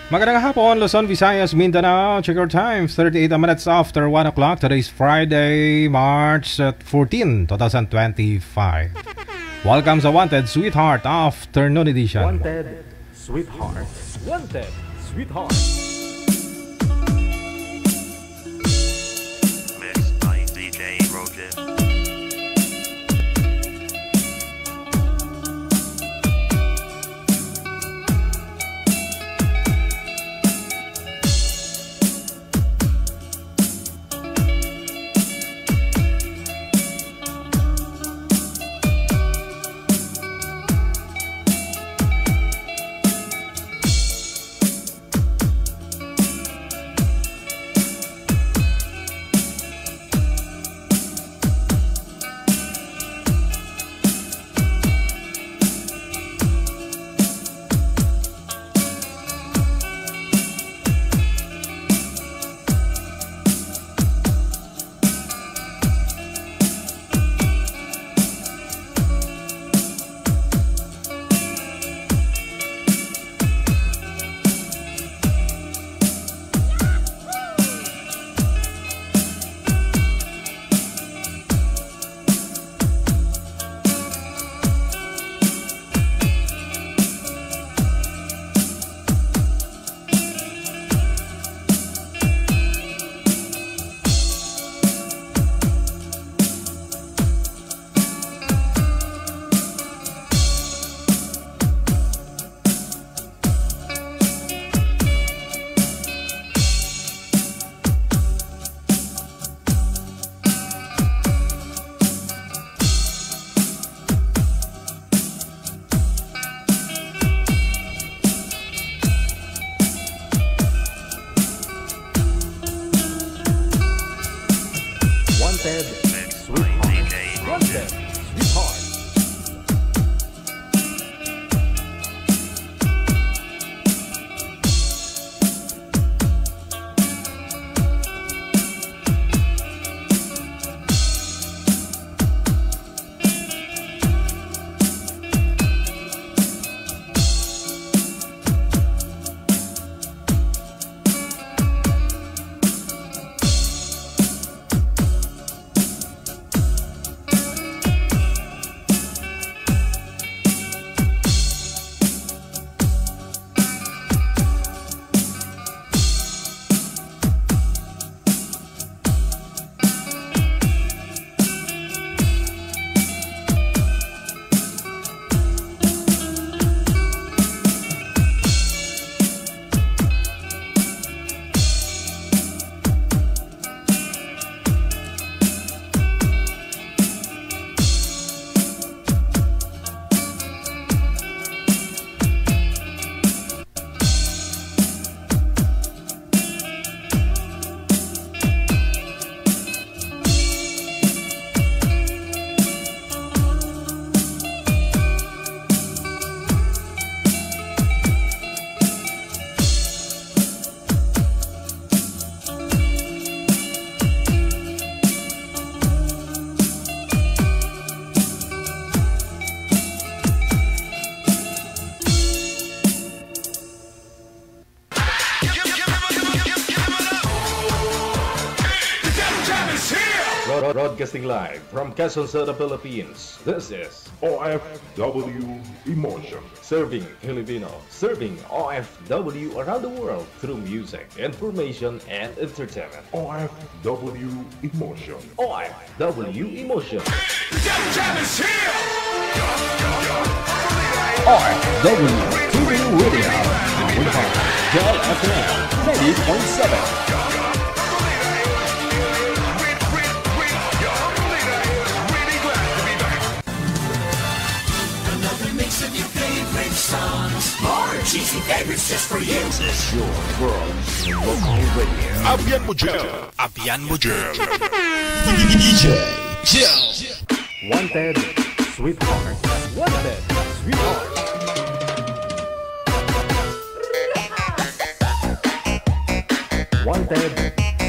Magandang hapon, Luzon, Visayas, Mindanao. Check your time, 38 minutes after 1 o'clock. Today is Friday, March 14, 2025. Welcome sa Wanted Sweetheart Afternoon Edition. Wanted Sweetheart. Wanted Sweetheart. Mixed by DJ Roger. Broadcasting live from Quezon City, Philippines. This is OFW Emotion. Serving Filipino, serving OFW around the world through music, information, and entertainment. OFW Emotion. OFW Emotion. OFW TV Radio. Joy FM 90.7. More cheesy favorites just for you. This is your world's local radio. Abian mo dyan. Abian mo dyan. DJ Jill. Wanted Sweetheart. Wanted Sweetheart. Wanted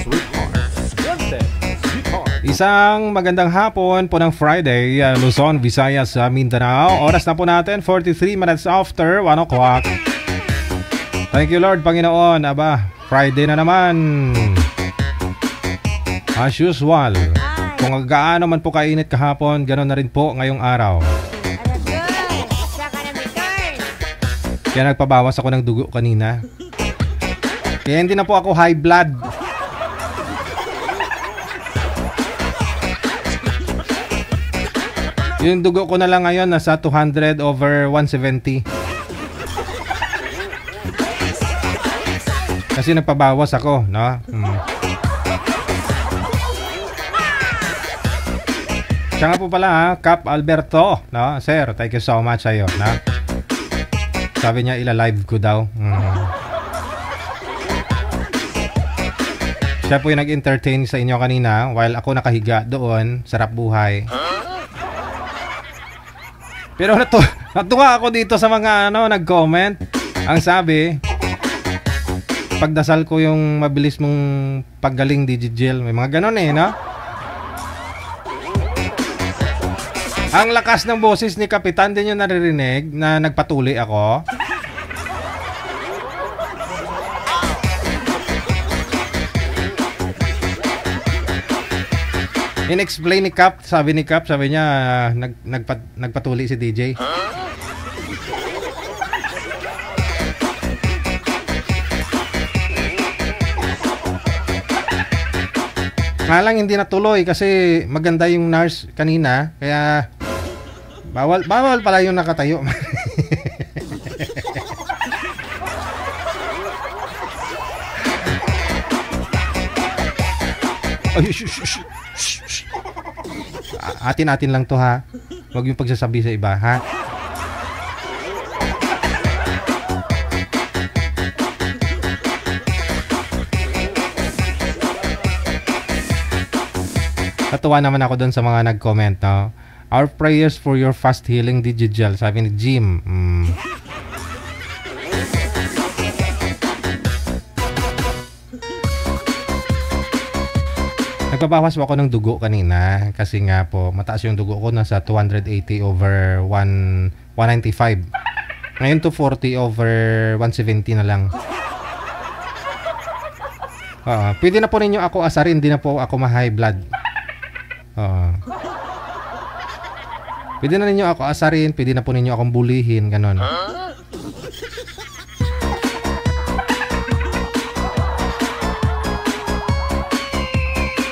Sweetheart. Wanted Sweetheart. Isang magandang hapon po ng Friday, Luzon, Visayas, Mindanao. Oras na po natin, 43 minutes after 1 o'clock. Thank you Lord, Panginoon. Aba, Friday na naman. As usual. Kung gaano man po kainit kahapon, gano'n na rin po ngayong araw. Kaya nagpabawas ako ng dugo kanina. Kaya hindi na po ako high blood. Yung dugo ko na lang ngayon nasa 200/170. Kasi nagpabawas ako, no? Siya nga po pala ha, Cap Alberto, no? Sir, thank you so much sa'yo, no? Sabi niya ila-live ko daw. Siya po yung nag-entertain sa inyo kanina while ako nakahiga doon, sarap buhay. Pero natuwa ako dito sa mga nag-comment. Ang sabi, pagdasal ko yung mabilis mong paggaling Digigel. May mga ganon no? Ang lakas ng boses ni Kapitan, din yung naririnig na nagpatuli ako. In-explain ni Cap, sabi niya nagpatuli si DJ. Nga lang hindi natuloy kasi maganda yung nurse kanina, kaya bawal pala yung nakatayo. Ay, shh. Atin lang to ha. Huwag yung pagsasabi sa iba ha. Natuwa naman ako doon sa mga nag-comment, no? Our prayers for your fast healing, Digigel. Sabi ni Jim. Nagpabawas po ako ng dugo kanina kasi nga po mataas yung dugo ko, nasa 280/195. Ngayon 240/170 na lang. Pwede na po ninyo ako asarin, hindi na po ako ma-high blood. Pwede na ninyo ako asarin, pwede na po ninyo akong bulihin, ganon.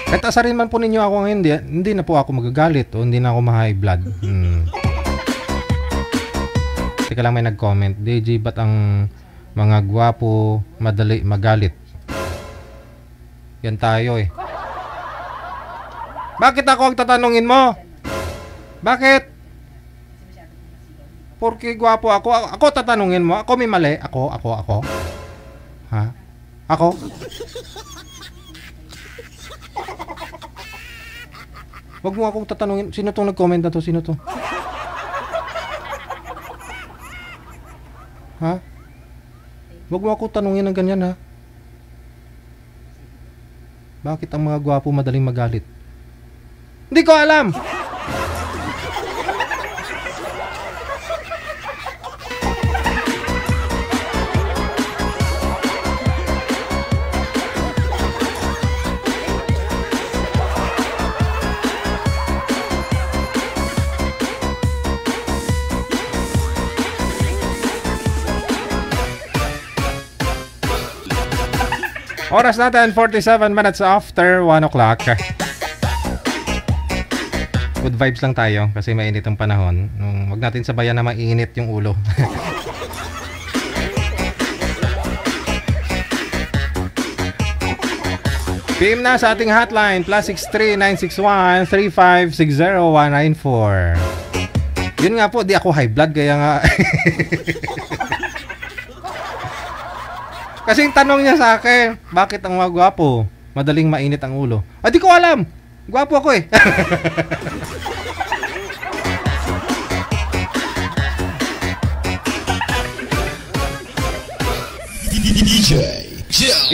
Kahit asarin man po ninyo ako ngayon, hindi na po ako magagalit o hindi na ako ma-high blood. Teka lang, may nag-comment. DJ, ba't ang mga gwapo madali magalit? Yan tayo eh. Bakit ako ang tatanungin mo? Bakit? Porque gwapo ako. Ako tatanungin mo? Ako may mali? Ako? Ha? Ako? Wag mo akong tatanungin. Sino tong nag-comment na to? Sino to? Ha? Wag mo akong tanungin ng ganyan ha. Bakit ang mga gwapo madaling magalit? Hindi ko alam. Oras natin 47 minutes after 1 o'clock. Good vibes lang tayo kasi mainit ang panahon. Huwag natin sabayan na mainit yung ulo. PM na sa ating hotline +63-961-3560194. Yun nga po, di ako high blood kaya nga. Kasi yung tanong niya sa akin, bakit ang mga gwapo madaling mainit ang ulo? Di ko alam. Gwapo ako eh.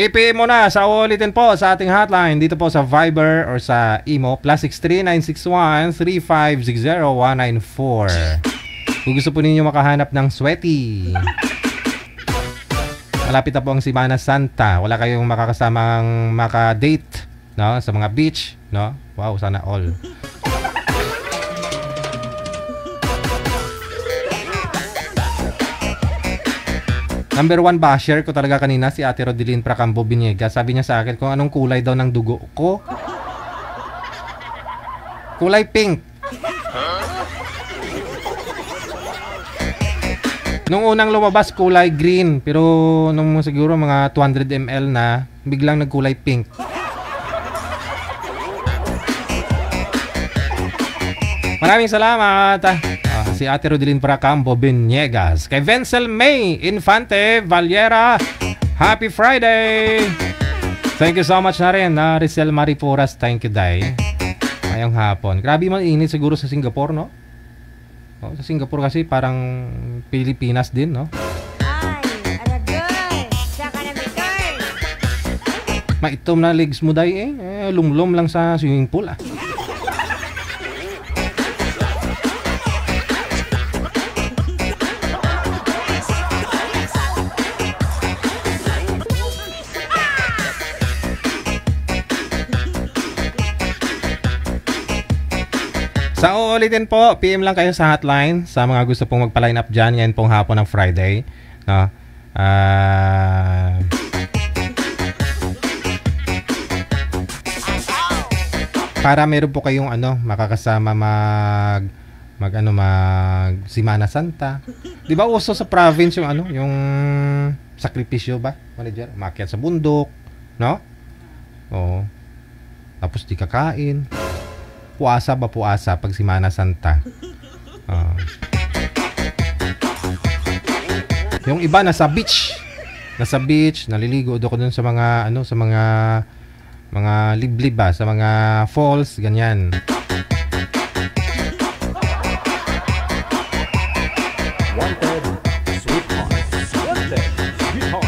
I-PM mo na sa ulitin po sa ating hotline dito po sa Viber or sa Imo +63-961-3560194. Kung gusto po ninyo makahanap ng sweaty, Malapit na po ang Semana Santa. Wala kayong makakasamang maka-date, no, sa mga beach, no? Wow, sana all. Number 1 basher ko talaga kanina si Ate Rodeline Pracambo Biniega. Sabi niya sa akin kung anong kulay daw ng dugo ko. Kulay pink. Nung unang lumabas kulay green, pero nung siguro mga 200 ml na, biglang nagkulay pink. Maraming salamat. Si Ate Rodeline Pracambo Biniegas. Kay Vencel May Infante Valera, Happy Friday! Thank you so much na rin na Rizal Mariporas. Thank you, Day. Ngayong hapon. Grabe man init siguro sa Singapore, no? Oh, sa Singapore kasi parang Pilipinas din, no? Ay, aragoy! Saka na bigoy! Maitom na legs mo, Day, lumlom lang sa swimming pool, ah. Sa uulitin po, PM lang kayo sa hotline sa mga gusto pong magpa-line up dyan. Yan pong hapon ng Friday. No? Para meron po kayong makakasama mag Semana Santa. 'Di ba uso sa province yung sakripisyo ba, manager? Umakyat sa bundok, no? Oo. Tapos di kakain. Puasa pag Semana Santa. Yung iba nasa beach, naliligo doon sa mga sa mga liblib ba, sa mga falls, ganyan. Wanted, sweetheart. Wanted, sweetheart.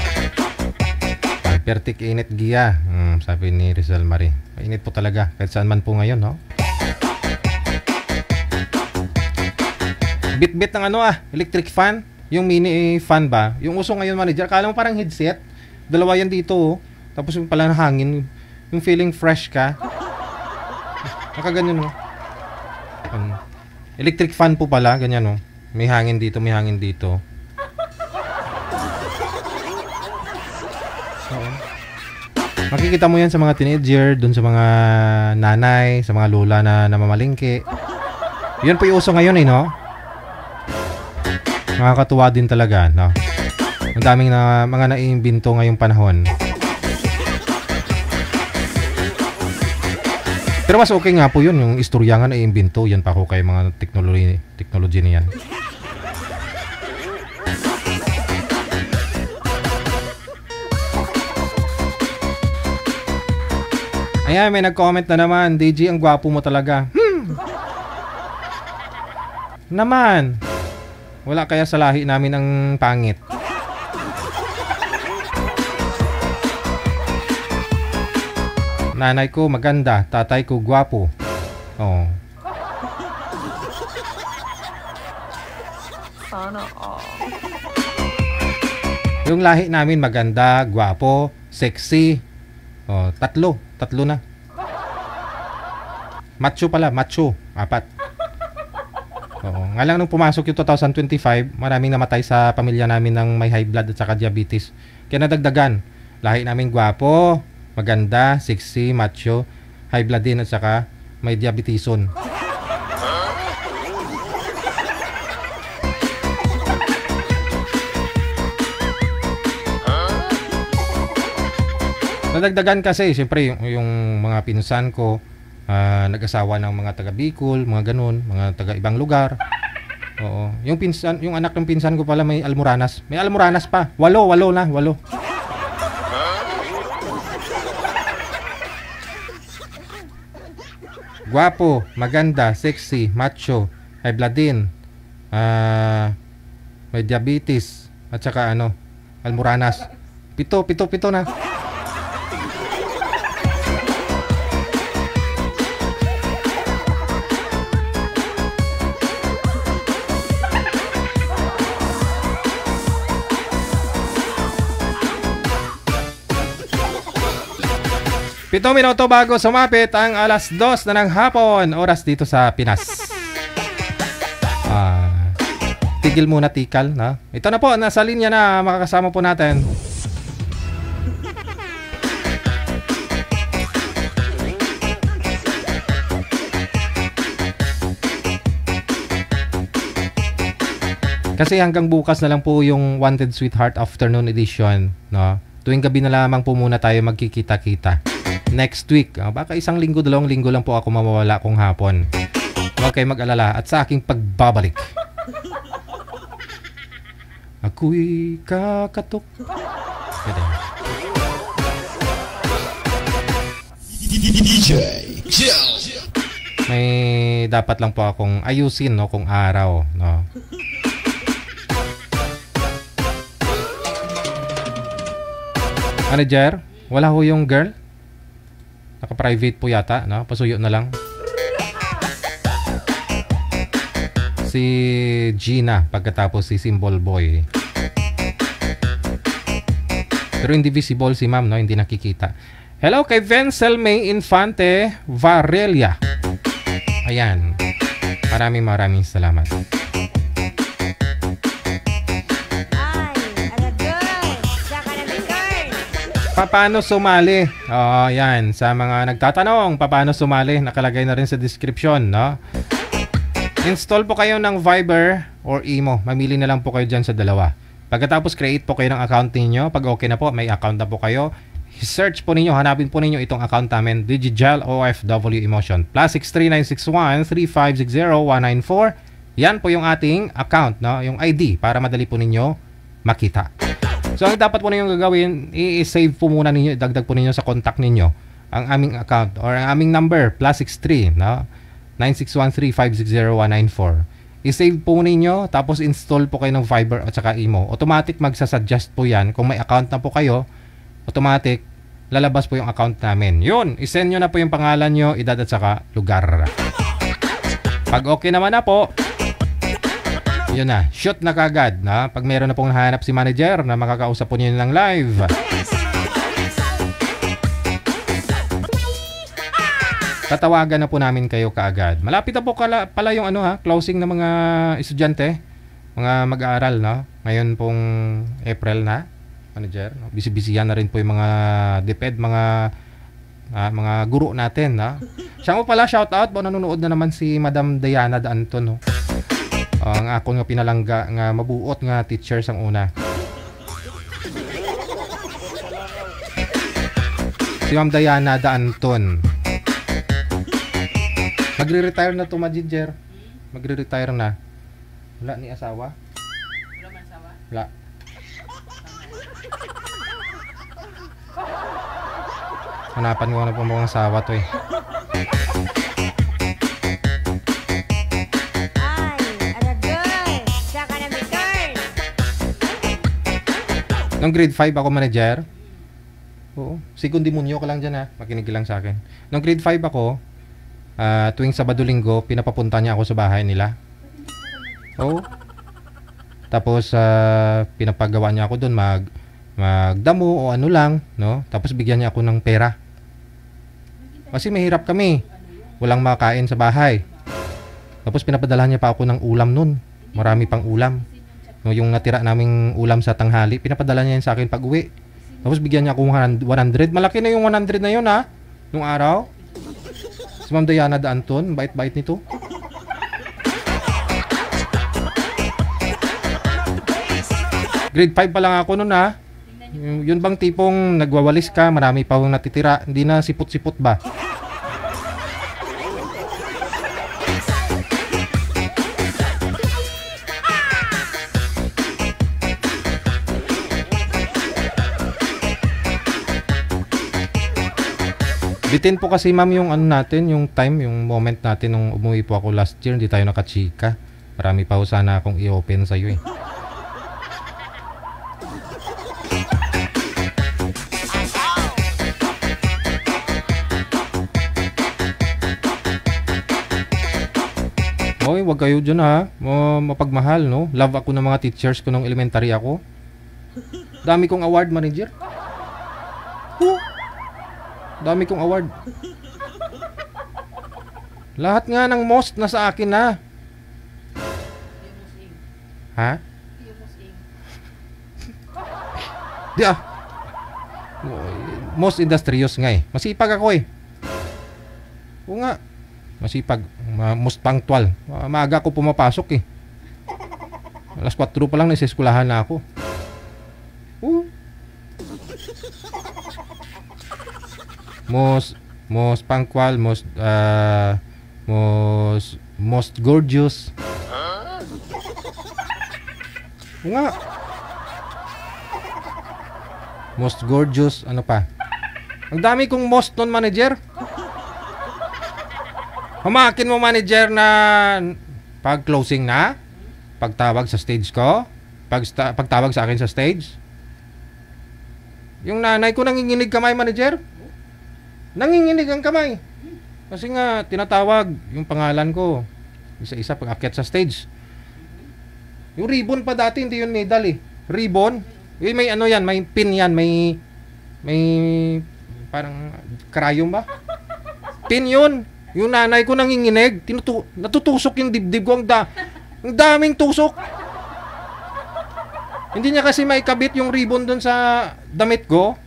Pertik init giya, sabi ni Rizal Marie. Mainit po talaga kahit saan man po ngayon, no? Bit-bit ng electric fan, yung mini fan ba, yung uso ngayon, manager, kala mo parang headset, dalawa yan dito, oh. Tapos yung pala ng hangin, yung feeling fresh ka, nakaganyan mo. Electric fan po pala, ganyan, oh. May hangin dito, may hangin dito. Makikita mo yan sa mga teenager, dun sa mga nanay, sa mga lola na namamalingki. Yan po yung uso ngayon, no? Nakakatuwa din talaga, no? Ang daming mga naiimbento ngayong panahon. Pero mas okay nga po yun, yung istorya nga naiimbento. Yan pa ko kay mga technology niyan. Ayan, may nag-comment na naman. DJ, ang gwapo mo talaga. Naman. Wala kaya sa lahi namin ang pangit. Nanay ko maganda, tatay ko gwapo. Oh. Sana all. Yung lahi namin maganda, gwapo, sexy. Oh, tatlo na. Macho pala, macho. 4. Oo. Nga lang nung pumasok yung 2025, maraming namatay sa pamilya namin ng may high blood at saka diabetes. Kaya nadagdagan. Lahi namin gwapo, maganda, sexy, macho, high blood din at saka may diabeteson. Nadagdagan kasi, siyempre, yung mga pinsan ko, nag-asawa ng mga taga Bicol, mga ganun, mga taga ibang lugar. Oo. Yung anak ng pinsan ko pala may Almoranas. May Almoranas pa. 8 na. Guwapo, maganda, sexy, macho, high blood din. May diabetes at saka Almoranas. 7 na. 7 minuto bago sumapit ang alas 2 na ng hapon. Oras dito sa Pinas. Tigil muna tikal, no? Ito na po, nasa linya na makakasama po natin. Kasi hanggang bukas na lang po yung Wanted Sweetheart Afternoon Edition, no? Tuwing gabi na lamang po muna tayo magkikita-kita. Next week, baka isang linggo, 2 linggo lang po ako mawawala kung hapon. Huwag kayo mag-alala. At sa aking pagbabalik, ako'y kakatok. DJ Joe. May dapat lang po akong ayusin, no, kung araw, no. Manager, wala ho yung girl? Naka-private po yata, no? Pasuyo na lang. Si Gina, pagkatapos si Symbol Boy. Pero hindi visible si ma'am, no? Hindi nakikita. Hello kay Vencel May Infante Varelia. Ayan. Maraming salamat. Paano sumali? Yan. Sa mga nagtatanong, paano sumali? Nakalagay na rin sa description, no? Install po kayo ng Viber or Imo. Mamili na lang po kayo dyan sa dalawa. Pagkatapos, create po kayo ng account ninyo. Pag okay na po, may account na po kayo. Search po ninyo, hanapin po ninyo itong account namin, Digijal OFW Emotion. +63 961 3560 194. Yan po yung ating account, no? Yung ID, para madali po ninyo makita. So, ang dapat po ninyong gagawin, i-save po muna ninyo, idagdag po ninyo sa contact ninyo ang aming account or ang aming number, +63, no? 9613560 194. I-save po ninyo, tapos install po kayo ng Viber at saka Imo. Automatic magsasuggest po yan. Kung may account na po kayo, automatic lalabas po yung account namin. Yun, isend nyo na po yung pangalan nyo, edad at saka lugar. Pag okay naman na po, yun na, shoot na kagad, na pag meron na pong nahanap si manager na makakausap po niyo ng live. Tatawagan na po namin kayo kaagad. Malapit na po pala yung closing ng mga estudyante, mga mag-aaral, no? Ngayon pong April na, manager. No? Busy-busy na rin po yung mga DepEd, mga guro natin, no? Siya mo pala, shout out po, nanonood na naman si Madam Diana Danton, no? Ang ako nga pinalangga nga mabuot nga teachers ang una. Si Ma'am Diana Danton. Magre-retire na to, Ginger. Magre-retire na. Wala ni asawa? Wala man asawa? Wala. Hanapan ko na po mga asawa to eh. Nung grade 5 ako manager. Oo. Second demonyo ka lang dyan, ha. Makinig lang sa akin. Nung grade 5 ako, tuwing Sabado-Linggo, pinapapunta niya ako sa bahay nila. Oo. Tapos, pinapagawa niya ako doon magdamo o ano lang, no? Tapos bigyan niya ako ng pera. Kasi mahirap kami. Walang makain sa bahay. Tapos pinapadala niya pa ako ng ulam nun. Marami pang ulam. No, yung natira naming ulam sa tanghali, pinapadala niya yun sa akin pag uwi. Tapos bigyan niya ako 100. Malaki na yung 100 na yun, ha? Nung araw. Si Ma'am Diana Danton, bait-bait nito. Grade 5 pa lang ako nun, ha? Yun bang tipong nagwawalis ka, marami pa akong natitira, hindi na sipot-sipot ba? Bitin po kasi ma'am yung natin, yung time, yung moment natin nung umuwi po ako last year, hindi tayo nakachika. Marami pa ho sana akong i-open sa'yo eh. Oy, wag kayo dyan ha. Mapagmahal, no? Love ako ng mga teachers ko nung elementary ako. Dami kong award, manager. Dami kong award. Lahat nga ng most nasa akin na. Ha? Di ah. Most industrious nga eh. Masipag ako eh. Oo nga. Masipag. Most punctual. Maaga ako pumapasok eh. Alas 4 pa lang nasa eskulahan na ako. Most punctual, most gorgeous. Oo nga. Most gorgeous, ano pa? Ang dami kong most non manager. Humakin mo manager na pag closing na, pagtawag sa stage ko, pagtawag sa akin sa stage. Yung nanay ko nanginginig kamay manager. Nanginginig ang kamay. Kasi nga tinatawag yung pangalan ko. Isa-isa pag akyat sa stage. Yung ribbon pa dati hindi yun medal eh. Ribbon. May ano yan, may pin yan, may parang crayon ba? Pin yun. Yung nanay ko nanginginig, natutusok yung dibdib ko, ang daming tusok. Hindi niya kasi maikabit yung ribbon doon sa damit ko.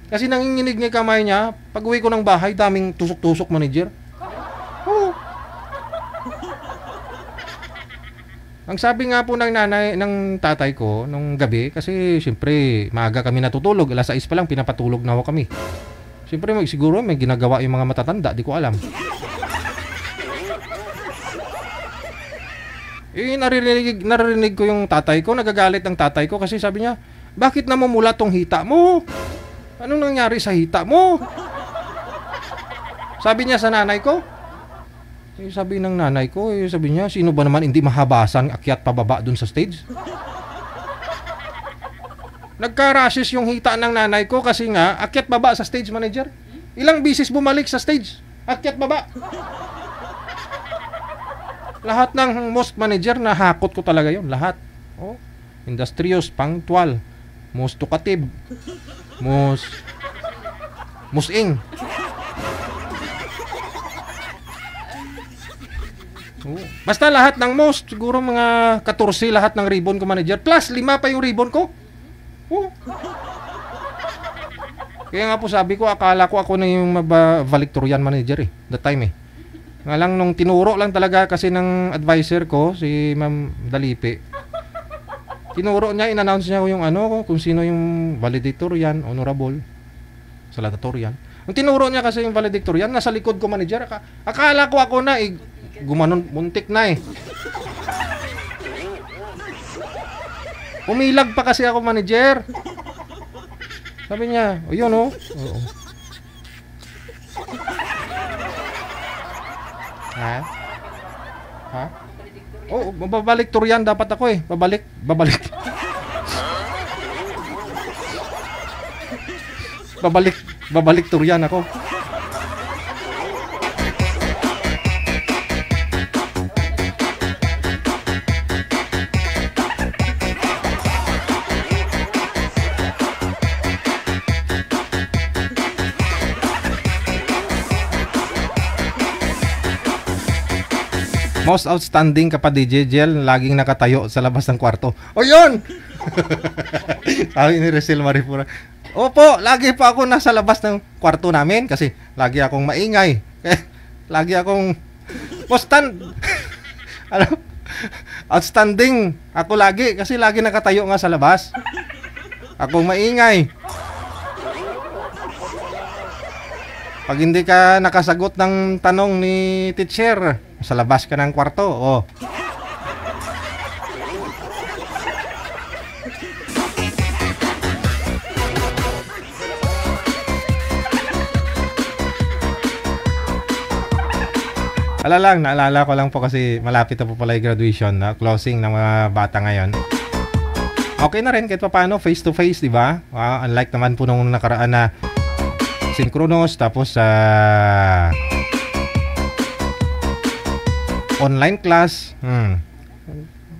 Kasi nanginginig niya kamay niya. Pag uwi ko ng bahay, daming tusok-tusok manager. Oh. Ang sabi nga po ng tatay ko nung gabi, kasi siyempre maaga kami natutulog, alas 6 pa lang pinapatulog na ako kami. Siyempre siguro may ginagawa yung mga matatanda, di ko alam. Narinig ko yung tatay ko, nagagalit ang tatay ko kasi sabi niya, bakit namumula tong hita mo? Anong nangyari sa hita mo? Sabi niya sa nanay ko. Sabi ng nanay ko, sabi niya, sino ba naman hindi mahabasan akyat pababa dun sa stage? Nagka-rashes yung hita ng nanay ko kasi nga, akyat baba sa stage manager. Ilang bisis bumalik sa stage, akyat baba. Lahat ng most manager, nahakot ko talaga yun, lahat. Oh, industrious, punctual, most talkative, most ing. Basta lahat ng most, siguro mga 14 lahat ng ribbon ko manager. Plus 5 pa yung ribbon ko. Kaya nga po sabi ko, akala ko ako na yung valedictorian manager eh. That time eh. Nga lang nung tinuro lang talaga kasi ng advisor ko, si Ma'am Dalipe. Tinuro niya, in-announce niya yung ano, kung sino yung valedictorian, honorable, salutatorian. Nung tinuro niya kasi yung valedictorian, nasa likod ko manager. Akala ko ako na eh. Gumanon, muntik na eh. Umilag pa kasi ako manager. Sabi niya, o yun o. Oo. Ha? Ha? Oh, babalik turian dapat ako eh. Babalik. Babalik turian ako. Most outstanding ka pa DJ Jel, laging nakatayo sa labas ng kwarto. O yun! Sabi ni Resel Maripura. Opo, lagi pa ako nasa labas ng kwarto namin kasi lagi akong maingay. Lagi akong outstanding ako lagi kasi lagi nakatayo nga sa labas. Akong maingay. Pag hindi ka nakasagot ng tanong ni teacher, sa labas ka ng kwarto, oh. Naalala ko lang po kasi malapit na po pala yung graduation, na closing ng mga bata ngayon. Okay na rin kahit pa paano, face to face, di ba? Unlike naman po nung nakaraan na synchronous, tapos online class.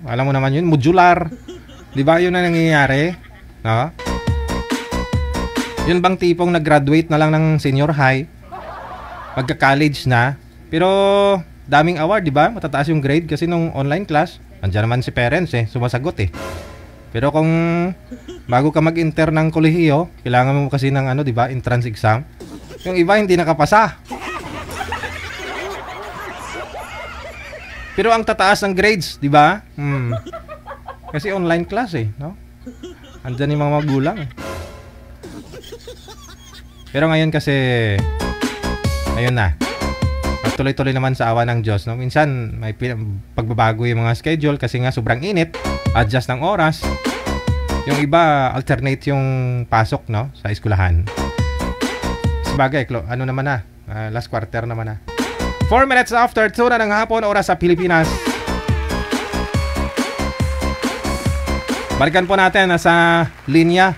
Alam mo naman yun, modular. Di ba yun na nangyayari? No? Yun bang tipong nag-graduate na lang ng senior high, magka-college na, pero daming award, di ba? Matataas yung grade kasi nung online class, andyan naman si parents sumasagot Pero kung bago ka mag-enter ng kolehiyo, kailangan mo kasi ng di ba, entrance exam. Yung iba hindi nakapasa. Pero ang tataas ng grades, di ba? Kasi online class no? Andyan yung mga magulang Pero ngayon kasi, ayun na. Tuloy-tuloy naman sa awa ng Diyos, no? Minsan may pagbabago yung mga schedule kasi nga sobrang init, adjust ng oras. Yung iba alternate yung pasok, no, sa eskwelahan. Sabagay, ano naman na, last quarter naman na. 4 minutes after 2 na ng hapon, oras sa Pilipinas. Balikan po natin nasa linya.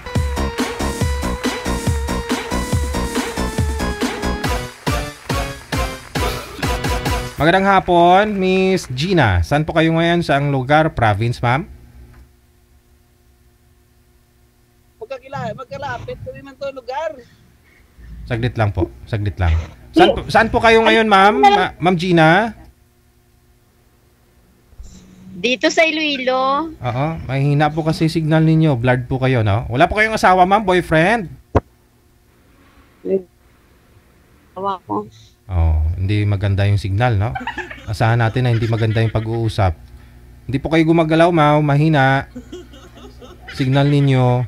Magandang hapon, Miss Gina. Saan po kayo ngayon? Saang lugar? Province, ma'am? Magkalapit kami man to lugar. Saglit lang po. Saglit lang. Saan po kayo ngayon, ma'am? Ma'am Gina? Dito sa Iloilo. Oo. Mahina po kasi signal ninyo. Blurred po kayo, no? Wala po kayong asawa, ma'am? Boyfriend? Awa ko. Oh, hindi maganda yung signal, no? Asahan natin na hindi maganda yung pag-uusap. Hindi po kayo gumagalaw, ma'am. Mahina. Signal ninyo.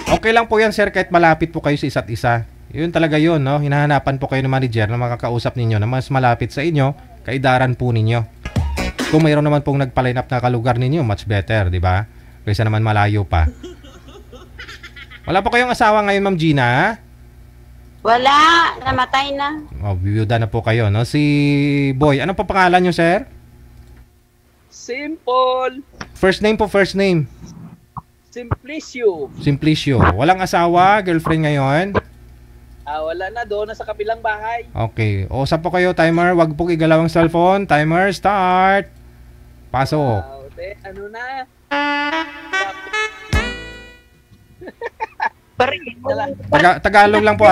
Okay lang po yan, sir, kahit malapit po kayo sa isa't isa. Yun talaga yun, no? Hinahanapan po kayo ng manager na makakausap ninyo na mas malapit sa inyo, kaidaran po ninyo. Kung mayroon naman pong nagpa-line up na kalugar ninyo, much better, di ba? Kaysa naman malayo pa. Wala po kayong asawa ngayon, Ma'am Gina? Wala, namatay na. Oh, bibiyuda na po kayo, no? Si Boy, ano pa pangalan nyo, sir? Simple. First name po, first name. Simplicio. Simplicio. Walang asawa, girlfriend ngayon? Wala na, doon na sa kabilang bahay. Okay. Usap po kayo, timer. Wag po igalaw ang cellphone. Timer, start. Pasok. Ano na? Tagalog lang po.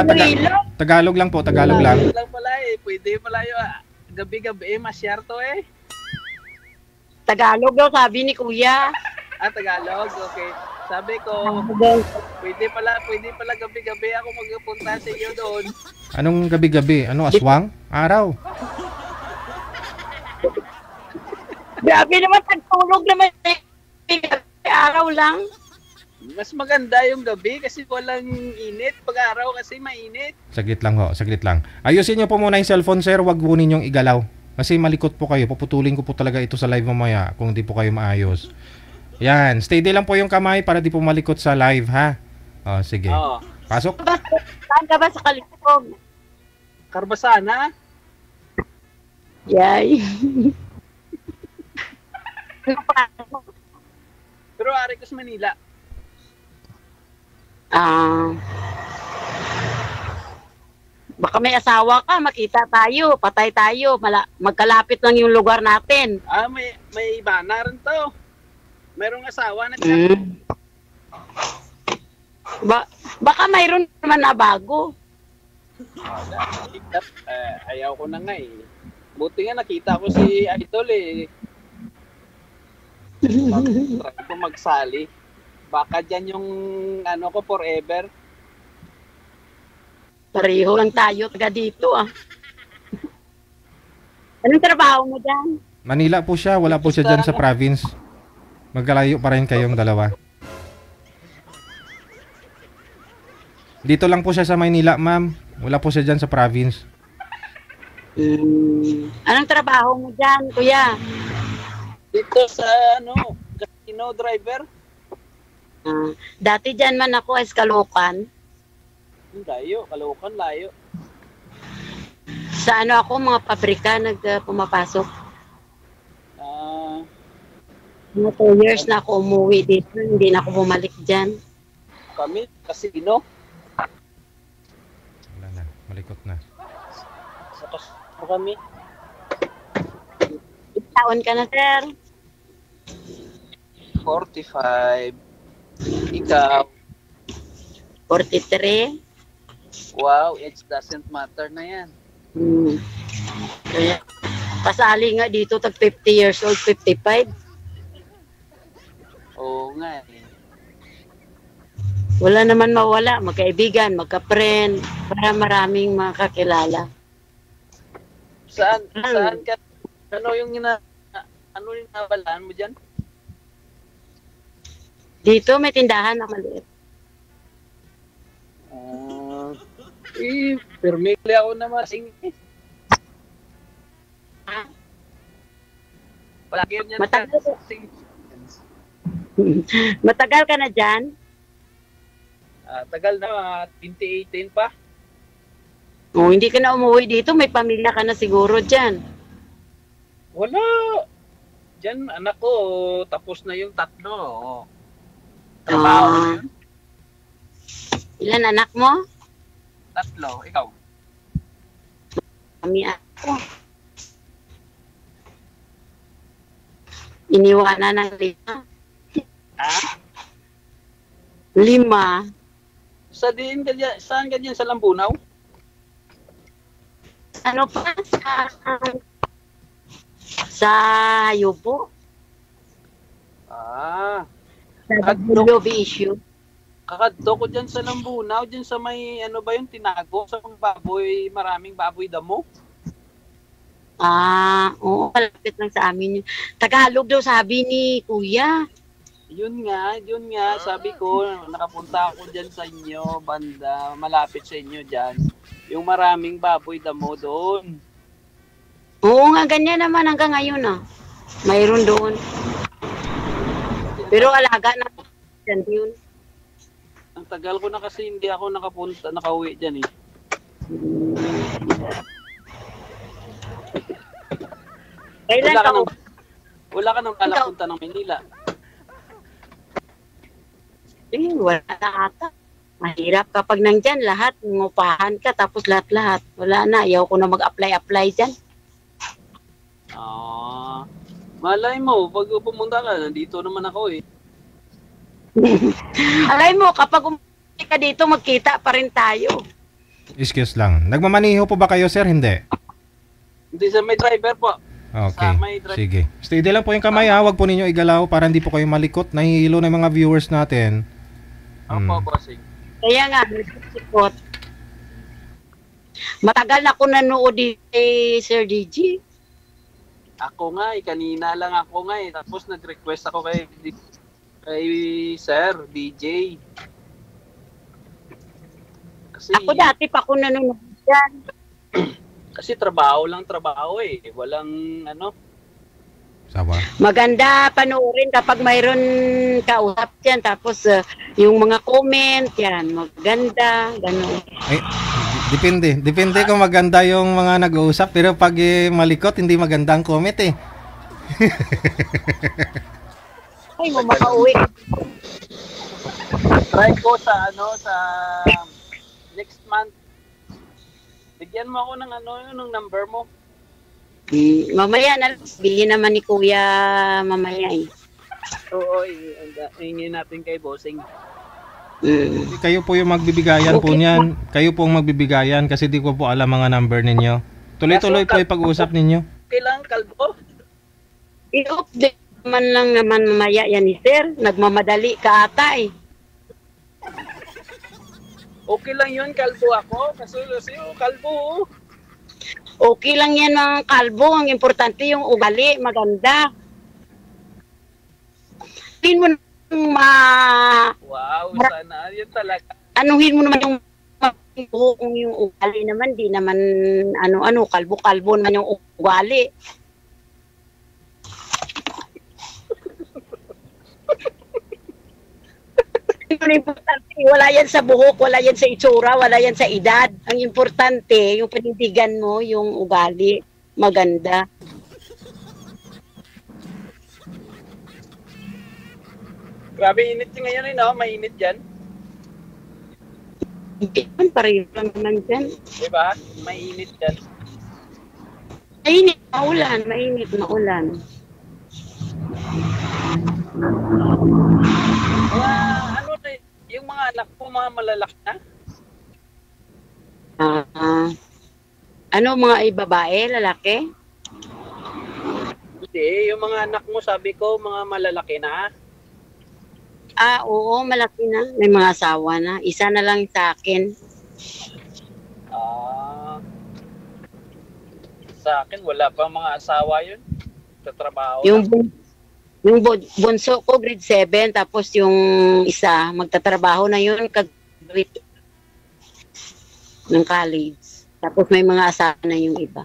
Tagalog lang po. Tagalog lang. Tagalog lang pala Pwede pala yung gabi-gabi masyarto Tagalog daw sabi ni Kuya. Tagalog. Okay. Sabi ko, pwede pala gabi-gabi ako magpunta sa iyo doon. Anong gabi-gabi? Ano, aswang? Araw? Grabe naman, tagtulog naman. Araw lang. Mas maganda yung gabi kasi walang init. Pag-araw kasi mainit. Saglit lang ho, saglit lang. Ayusin niyo po muna yung cellphone, sir. Wag po ninyong igalaw. Kasi malikot po kayo. Puputulin ko po talaga ito sa live mamaya kung di po kayo maayos. Yan, steady lang po yung kamay para di po malikot sa live, ha? Oh, sige. Pasok. Saan ka ba sa Kalisog? Karbasana? Yay. Pero ari ko sa Manila. Baka may asawa ka, makita tayo, patay tayo, magkalapit lang yung lugar natin. May iba na rin to. Merong asawa na siya. Baka mayroon naman na bago. Ayaw ko na nga Buti nga nakita ko si Idol Try ko magsali. Baka dyan yung ko forever. Pareho lang tayo taga dito Anong trabaho mo dyan? Manila po siya, wala po siya dyan sa province. Magkalayo pa rin kayong dalawa. Dito lang po siya sa Maynila, ma'am. Wala po siya dyan sa province. Anong trabaho mo dyan, kuya? Dito sa casino driver. Dati dyan man ako sa Caloocan. Layo, Caloocan, layo. Sa ako, mga pabrika pumapasok. Mga 2 years na ako umuwi dito, hindi na ako bumalik dyan. Kami, casino. Wala na, malikot na. Sa casino kami. Taon ka na, sir? 45. Ikaw? 43. Wow, age doesn't matter na yan. Kaya, kasali nga dito, tag 50 years old, 55. Oo nga eh. Wala naman mawala, magkaibigan, magka-friend, para maraming makakilala. Saan ka? Ano yung nabalaan mo dyan? Dito may tindahan na maliit. Permili ako na masing. Palagi yan. Matagal ka na dyan? Tagal na, mga 2018 pa. Hindi ka na umuwi dito, may pamilya ka na siguro dyan. Wala. Diyan, anak ko, tapos na yung 3. Trabaho na yun. Ilan anak mo? 3, ikaw? Kami ako. Iniwanan ng 5. Ha? 5. Saan ka dyan sa Lambunaw? Ano pa? Sa Yubo. Sa WB issue. Kakadto ko dyan sa Lambunaw, dyan sa may, ano ba yung tinago, sa mga baboy, maraming baboy damo. Oo, malapit lang sa amin yun. Tagalog daw sabi ni Kuya. Yun nga, sabi ko, nakapunta ako dyan sa inyo, banda, malapit sa inyo dyan. Yung maraming baboy damo doon. Oo nga, ganyan naman hanggang ngayon Mayroon doon. Pero alaga na dyan yun. Ang tagal ko na kasi hindi ako nakauwi dyan eh. Kailan ka wala ka nang palapunta ng Manila. Wala na ata. Mahirap kapag nandyan lahat, ngupahan ka tapos lahat-lahat. Wala na, ayaw ko na mag-apply dyan. Malay mo, pag pumunta ka, nandito naman ako eh. Alay mo, kapag umuwi ka dito, magkita pa rin tayo. Excuse lang. Nagmamaniho po ba kayo, sir? Hindi. Hindi sa may driver po. Okay, sige. Steady lang po yung kamay ha. Huwag po ninyo igalaw para hindi po kayo malikot. Nahihilo na yung mga viewers natin. Opo, bossing. Kaya nga, nagsisikot. Matagal na ako nanood kay Sir DJ. Ako nga kanina lang ako nga tapos nag-request ako kay Sir DJ. Kasi, ako dati pa ako nanonood dyan. Kasi trabaho eh. Walang Sawa. Maganda panoorin kapag mayroon kausap yan. Tapos yung mga comment yan, maganda, gano'n. Ay, depende. Depende kung maganda yung mga nag-uusap. Pero pag malikot, hindi maganda ang comment eh. Ay, mo makauwi. Try ko sa next month. Bigyan mo ako ng yung number mo. Mamaya na, sabihin naman ni Kuya mamaya eh. Oo, hingin natin kay Bossing. Kayo po yung magbibigayan po niyan. Kayo po ang magbibigayan kasi di ko po alam mga number ninyo. Tuloy-tuloy po yung pag-usap ninyo. Kailangan kalbo. I-update naman mamaya yan ni Sir. Nagmamadali ka ata eh. Okay lang yun, kalbo ako. Kasi kalbo. Okay lang yan ng kalbo. Ang importante yung ugali, maganda. Anuhin mo Wow, sana. Yun talaga. Anuhin mo naman yung kung yung ugali naman, di naman kalbo-kalbo naman yung ugali. Wala yan sa buhok, wala yan sa itsura, wala yan sa edad. Ang importante, yung panindigan mo, yung ugali, maganda. Grabe init ngayon no? Mainit dyan. Hindi man, pareho lang naman dyan. Diba? Mainit dyan. Mainit, maulan. Mga yung mga anak ko mga malalaki na? Ano, mga babae, lalaki? Hindi, yung mga anak mo, sabi ko, mga malalaki na. Oo, malaki na. May mga asawa na. Isa na lang sa akin. Sa akin, wala pa mga asawa yun. Sa trabaho Yung lang. Yung bunso ko, grade 7, tapos yung isa, magtatrabaho na yun, kag-graduate ng college. Tapos may mga asawa na yung iba.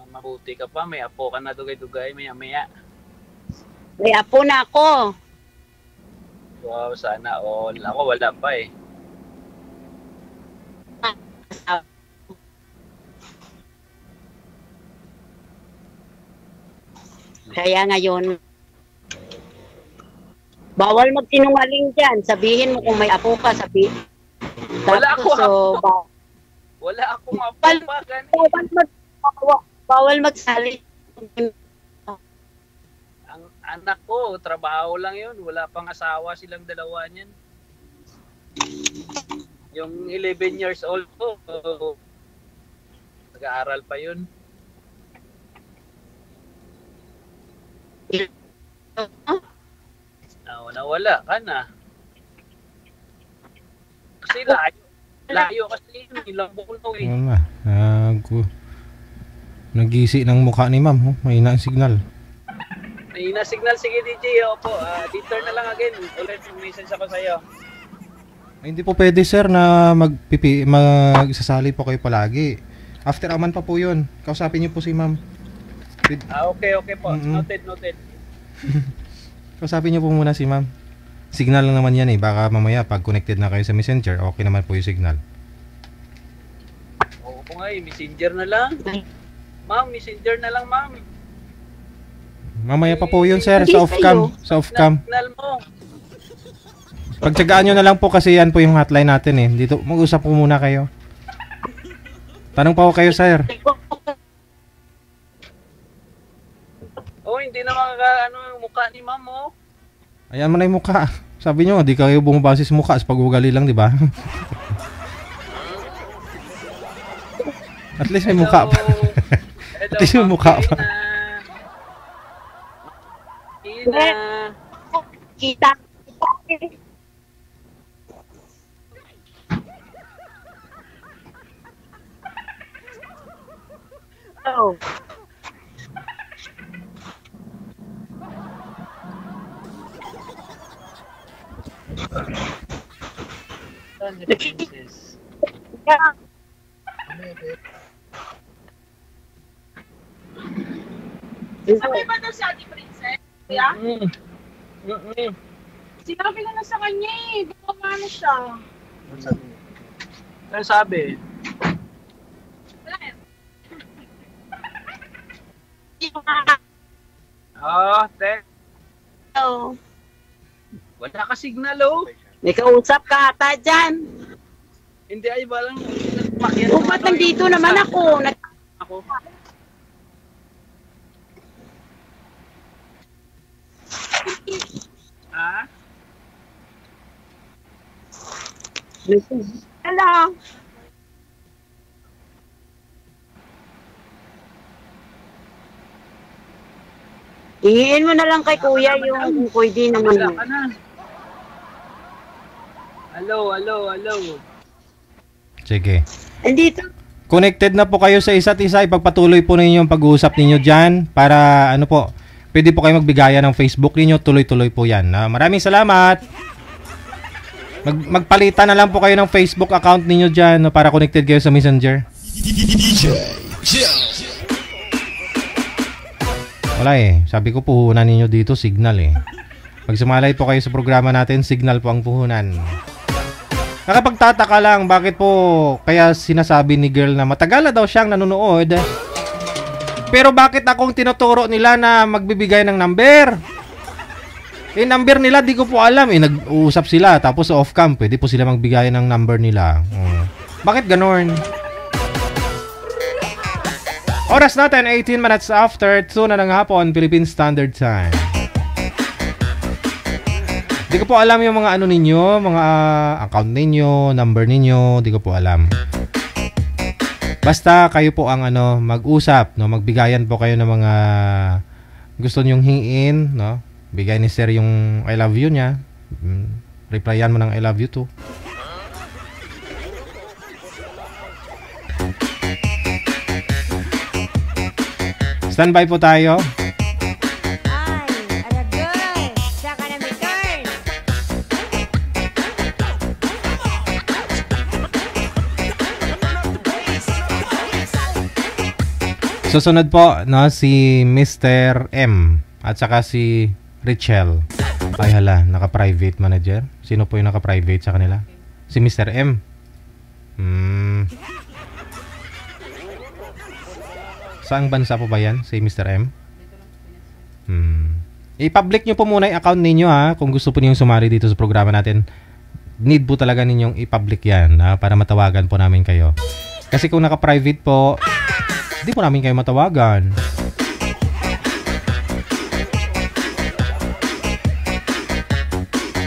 Mabuti ka pa, may apo ka na dugay-dugay, maya-maya. May apo na ako. Wow, sana all. Ako wala pa eh. Kaya ngayon, bawal magsinungaling dyan. Sabihin mo kung may apo ka, sabihin. Wala ako apo. Wala akong apo pa, ganun. Bawal magsali. Ang anak ko, trabaho lang yun. Wala pang asawa silang dalawa niyan. Yung 11 years old ko, nag-aaral pa yun. Nawala ka na. Kasi layo kasi yun, ilang buko eh. Nag-isi ng mukha ni ma'am. Mahina ang signal. Mahina signal, sige DJ. Opo, dito na lang again. Ulit yung message ako sa'yo. Hindi po pwede sir na magsasali po kayo palagi. After a month pa po yun. Kausapin niyo po si ma'am. Okay po. Noted. Kausapin niyo po muna si ma'am. Signal lang naman yan eh. Baka mamaya pag connected na kayo sa messenger, okay naman po yung signal. Oo po nga eh, messenger na lang. Ma'am, messenger na lang ma'am. Mamaya pa po yun sir, sa off-cam. Sa off-cam. Signal mo. Pagtsagaan nyo na lang po kasi yan po yung hotline natin eh. Dito, mag-usap po muna kayo. Tanong pa po kayo sir. Oh, hindi na yung mukha ni ma'am oh. Ayan mo na yung mukha. Sabi nyo, di kayo bumabase sa mukha sa pag-ugali lang, di ba? At least may mukha pa. At least may mukha pa. Kita. Oh. Sabay ba daw si Ate Princess? Kuya? Mm-mm. Sinabi ko na sa kanya eh. Gumawa na siya. Ano sabi? Wala eh. Te. Oh. Wala ka signal oh. May kausap ka ata dyan. Hindi ay balang. Ba't nandito naman ako? Ako. Ha? Hello. Ihiin mo na lang kay kuya yung pwede naman. Wala ka na. Hello. Sige. Andito. Connected na po kayo sa isa't isa. Ipagpatuloy po ninyo yung pag-uusap ninyo dyan para ano po, pwede po kayo magbigaya ng Facebook ninyo. Tuloy-tuloy po yan. Maraming salamat. Magpalitan na lang po kayo ng Facebook account ninyo dyan para connected kayo sa Messenger. Wala eh. Sabi ko puhunan ninyo dito signal eh. Pag sumalay po kayo sa programa natin, signal po ang puhunan. Nakapagtataka lang bakit po kaya sinasabi ni girl na matagal na daw siyang nanonood. Pero bakit akong tinuturo nila na magbibigay ng number? Number nila di ko po alam eh. Nag-uusap sila tapos off-cam pwede po sila magbigay ng number nila. Bakit ganon? Oras natin 18 minutes after 2 na ng hapon Philippine Standard Time. Di ko po alam yung mga ano ninyo, mga account ninyo, number ninyo, di ko po alam. Basta kayo po ang ano, mag-usap, no? Magbigayan po kayo ng mga gusto nyong hingin, no? Bigay ni sir yung I love you niya. Replyan mo ng I love you too. Standby po tayo. Ay, aragoy. Saka na may turn. Susunod po, no, si Mr. M at saka si Richelle. Ay hala, naka-private manager. Sino po yung naka-private sa kanila? Si Mr. M. Saang bansa po ba yan? Si Mr. M? I-public nyo po muna yung account ninyo ha. Kung gusto po ninyong sumali dito sa programa natin, need po talaga ninyong i-public yan ha, para matawagan po namin kayo. Kasi kung naka-private po, hindi po namin kayo matawagan.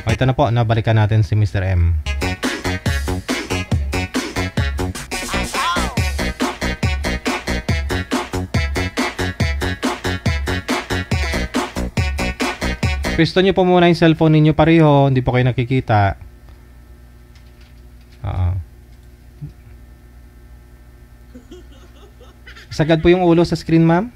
O ito na po, nabalikan natin si Mr. M. Pwesto nyo po muna yung cellphone ninyo pareho, hindi po kayo nakikita. Sagad po yung ulo sa screen, ma'am.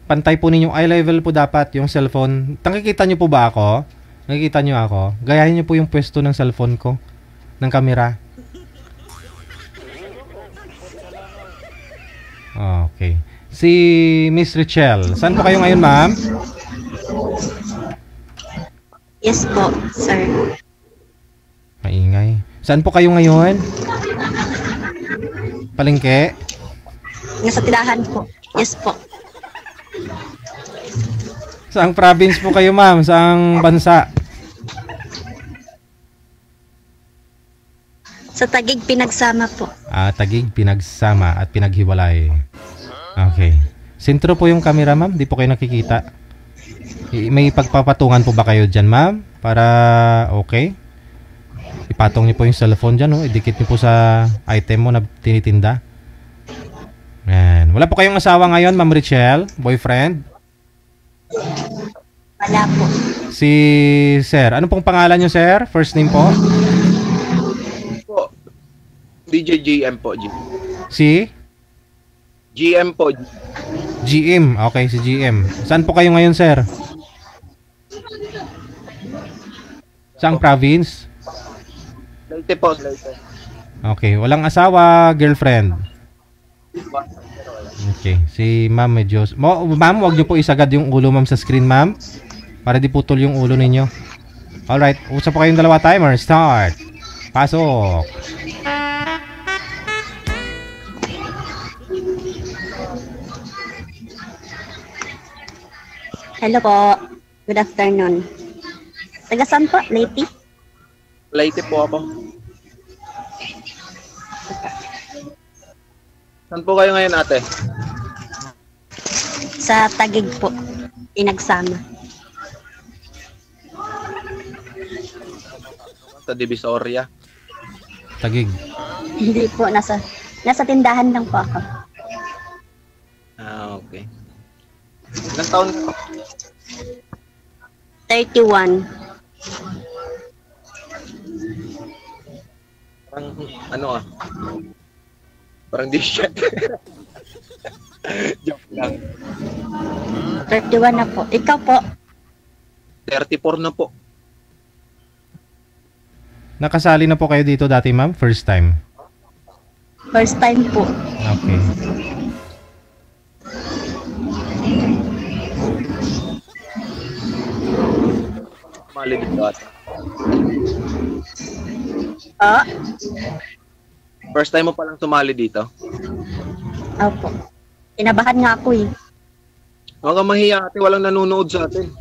Pantay po ninyong eye level po dapat yung cellphone. Nakikita nyo po ba ako? Nakikita nyo ako? Gayahin nyo po yung pwesto ng cellphone ko, ng camera. Okay. Si Miss Richelle, saan po kayo ngayon, ma'am? Yes po, sir. Maingay. Saan po kayo ngayon? Palengke? Nasa tirahan po. Yes po. Saang province po kayo, ma'am? Saang bansa? Sa Taguig, Pinagsama po. Taguig, Pinagsama at Pinaghiwalay. Okay. Sentro po yung camera, ma'am? Di po kayo nakikita. May pagpapatungan po ba kayo dyan, ma'am? Para okay? Ipatong niyo po yung cellphone dyan, no? Idikit niyo po sa item mo na tinitinda. Yan. Wala po kayong asawa ngayon, Ma'am Richelle? Boyfriend? Wala po. Si Sir. Ano pong pangalan niyo, Sir? First name po? DJ GM po. Si? GM po. GM. Okay, si GM. Saan po kayo ngayon, Sir? Saang province? Leyte po. Leyte. Okay. Walang asawa, girlfriend? Okay. Si Ma'am medyo... Ma'am, wag niyo po isagad yung ulo, ma'am, sa screen, ma'am. Para di putol yung ulo ninyo. Alright. Usap po kayong dalawa. Timer. Start. Pasok. Hello po. Good afternoon. Taga saan po? Leyte? Leyte po ako. Saan po kayo ngayon, ate? Sa Taguig po. Pinagsama. Sa Divisoria. Taguig. Hindi po. Nasa tindahan lang po ako. Okay. Ilang taon ka? 31. Parang, ano parang di siya. Joke lang. 31 na po. Ikaw po? 34 na po. Nakasali na po kayo dito dati, ma'am? First time? First time po. Okay. Sumali dito ate. First time mo palang sumali dito? Opo. Inabahan nga ako eh. Huwag kang mahiya ate, walang nanonood sa atin.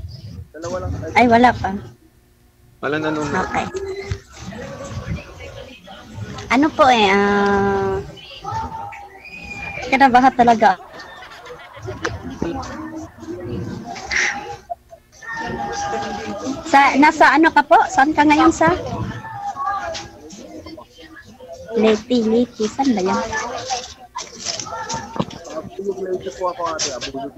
Dalawa lang. Ay, wala pa. Walang nanonood. Okay. Ano po kinabahan talaga. Nasa ano ka po? Saan ka ngayon sa? Leti. Saan ba yan? Abulog po ako ate. Abulog.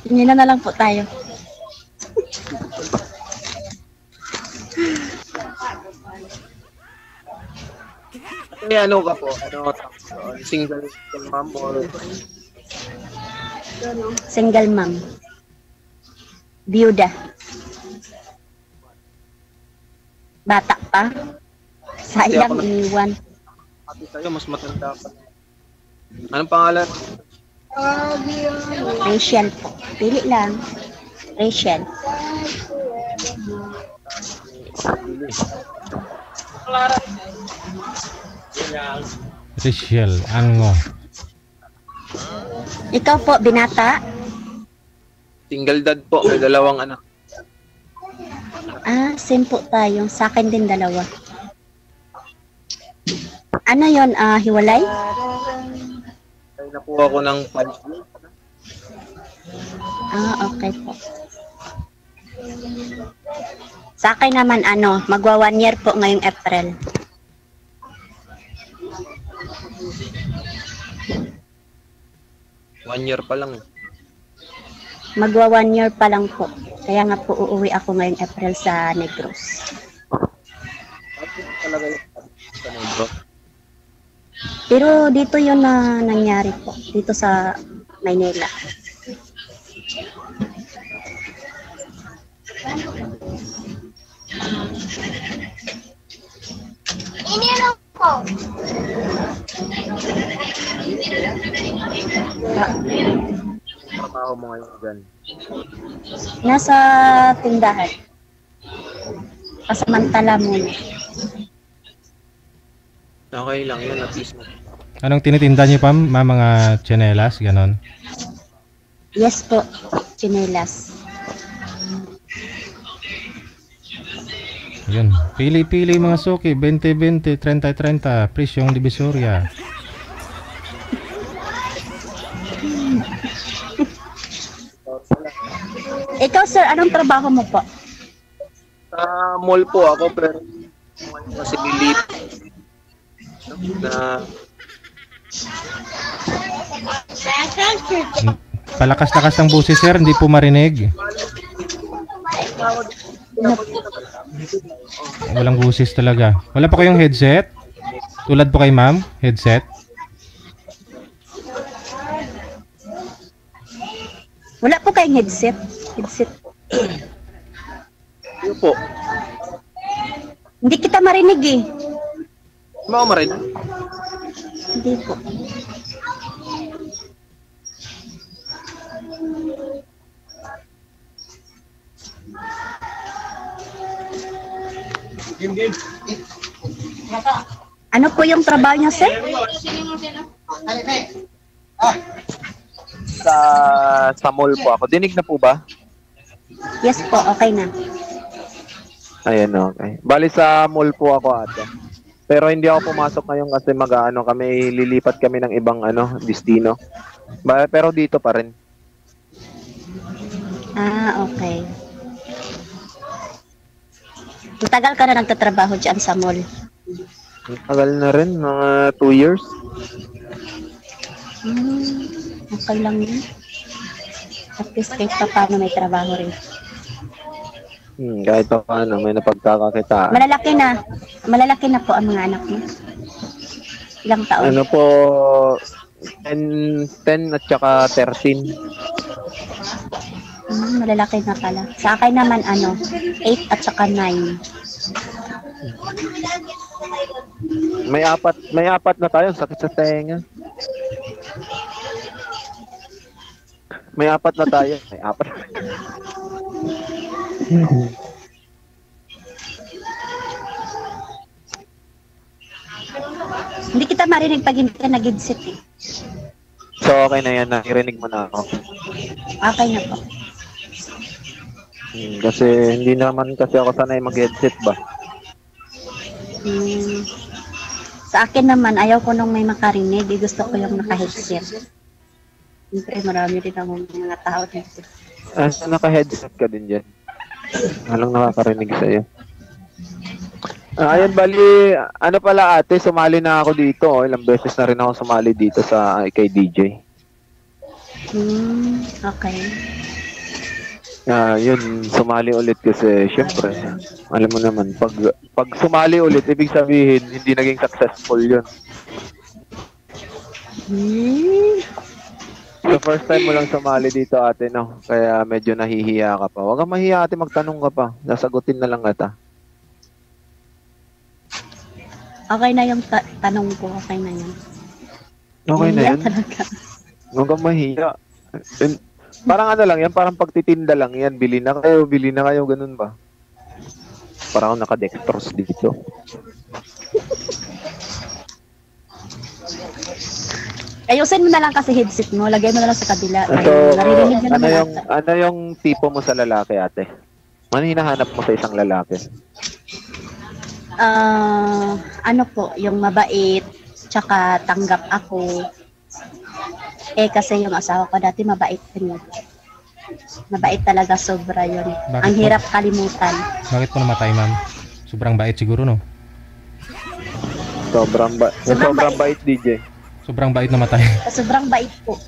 Tingin na lang po tayo. Ano ka po? Single mom or Single mom. Biyuda. Bata pa. Sayang iniwan. ate tayo, mas matanda pa. Anong pangalan? Rachel po. Pili lang. Rachel. Rachel, Ango. Ikaw po, binata? Single dad po, may 2 anak. Same po tayo. Sa akin din 2. Ano yon? Hiwalay? Kaya na po ako ng 5 years. Okay po. Sa akin naman, magwa 1 year po ngayong April. One year pa lang. Magwa 1 year pa lang po. Kaya nga po uuwi ako ngayong April sa Negros. Talaga yung sa Negros. Pero dito yun na nangyari po. Dito sa Maynila. Ininom ko. Trabaho mo ngayon dyan? Nasa tindahan. Pasamantala muna. Okay lang yun, at least. Anong tinitinda niyo pa? Mga tsinelas, ganon? Yes po, tsinelas. Yun. Pili-pili mga suki. 20-20, 30-30. Presyong Divisoria. Ikaw sir, anong trabaho mo po? Sa mall po ako, pero kasi lilit na Palakas-lakas ng busis sir, hindi po marinig. Walang busis talaga. Wala pa kayong headset? Tulad po kay ma'am, headset? Wala po kayong headset? Headset. yun po. Hindi kita marinig eh. Mga marinig? Hindi po. Ano po yung trabaho niya, sir? Sa mall po ako. Dinig na po ba? Yes po, okay na. Ayan, okay. Bali sa mall po ako ate. Pero hindi ako pumasok ngayon kasi kami lilipat kami ng ibang destino. Pero dito pa rin. Okay. Matagal ka na nagtatrabaho dyan sa mall? Tagal na rin, mga 2 years. Okay lang yun. At least kahit pa paano may trabaho rin. Kahit pa paano, may napagkakakitaan. Malalaki na po ang mga anak mo. Ilang taon? Ano po, 10 at saka 13. Malalaki na pala. Sa akin naman 8 at saka 9. May apat na tayo, sakit sa tenga. May 4 na tayo. May 4. Hindi kita marinig pag hindi ka nag-headset eh. So okay na yan, nakirinig mo na ako. Okay na po. Kasi hindi naman kasi ako sanay mag-headset ba. Sa akin naman, ayaw ko nung may makarinig. Gusto ko yung naka-headset. Siyempre, marami din akong mga tao dito. Naka-headset ka din dyan. Walang nakakarinig sa'yo. Ayun, bali, ano pala ate, sumali na ako dito. Ilang beses na rin ako sumali dito kay DJ. Okay. Yun, sumali ulit kasi syempre, alam mo naman, pag sumali ulit, ibig sabihin, hindi naging successful yun. So first time mo lang sumali dito ate, no? Kaya medyo nahihiya ka pa. Huwag kang mahiya ate, magtanong ka pa. Nasagutin na lang kita. Okay na yung tanong ko, okay na yun. Okay na yun? Huwag kang mahiya. Parang ano lang yan, parang pagtitinda lang yan. Bili na kayo, ganun ba? Parang ako naka-dextrose dito. Ayusin mo na lang kasi headset mo, lagay mo na lang sa kabila. So, ano yung tipo mo sa lalaki ate? Ano hinahanap mo sa isang lalaki? Ano po, yung mabait, tsaka tanggap ako. Kasi yung asawa ko dati mabait din yun. Mabait talaga, sobra yun. Ang hirap kalimutan. Bakit po namatay, ma'am? Sobrang bait siguro, no? Sobrang bait, DJ. Sobrang bait namatay. Sobrang bait po.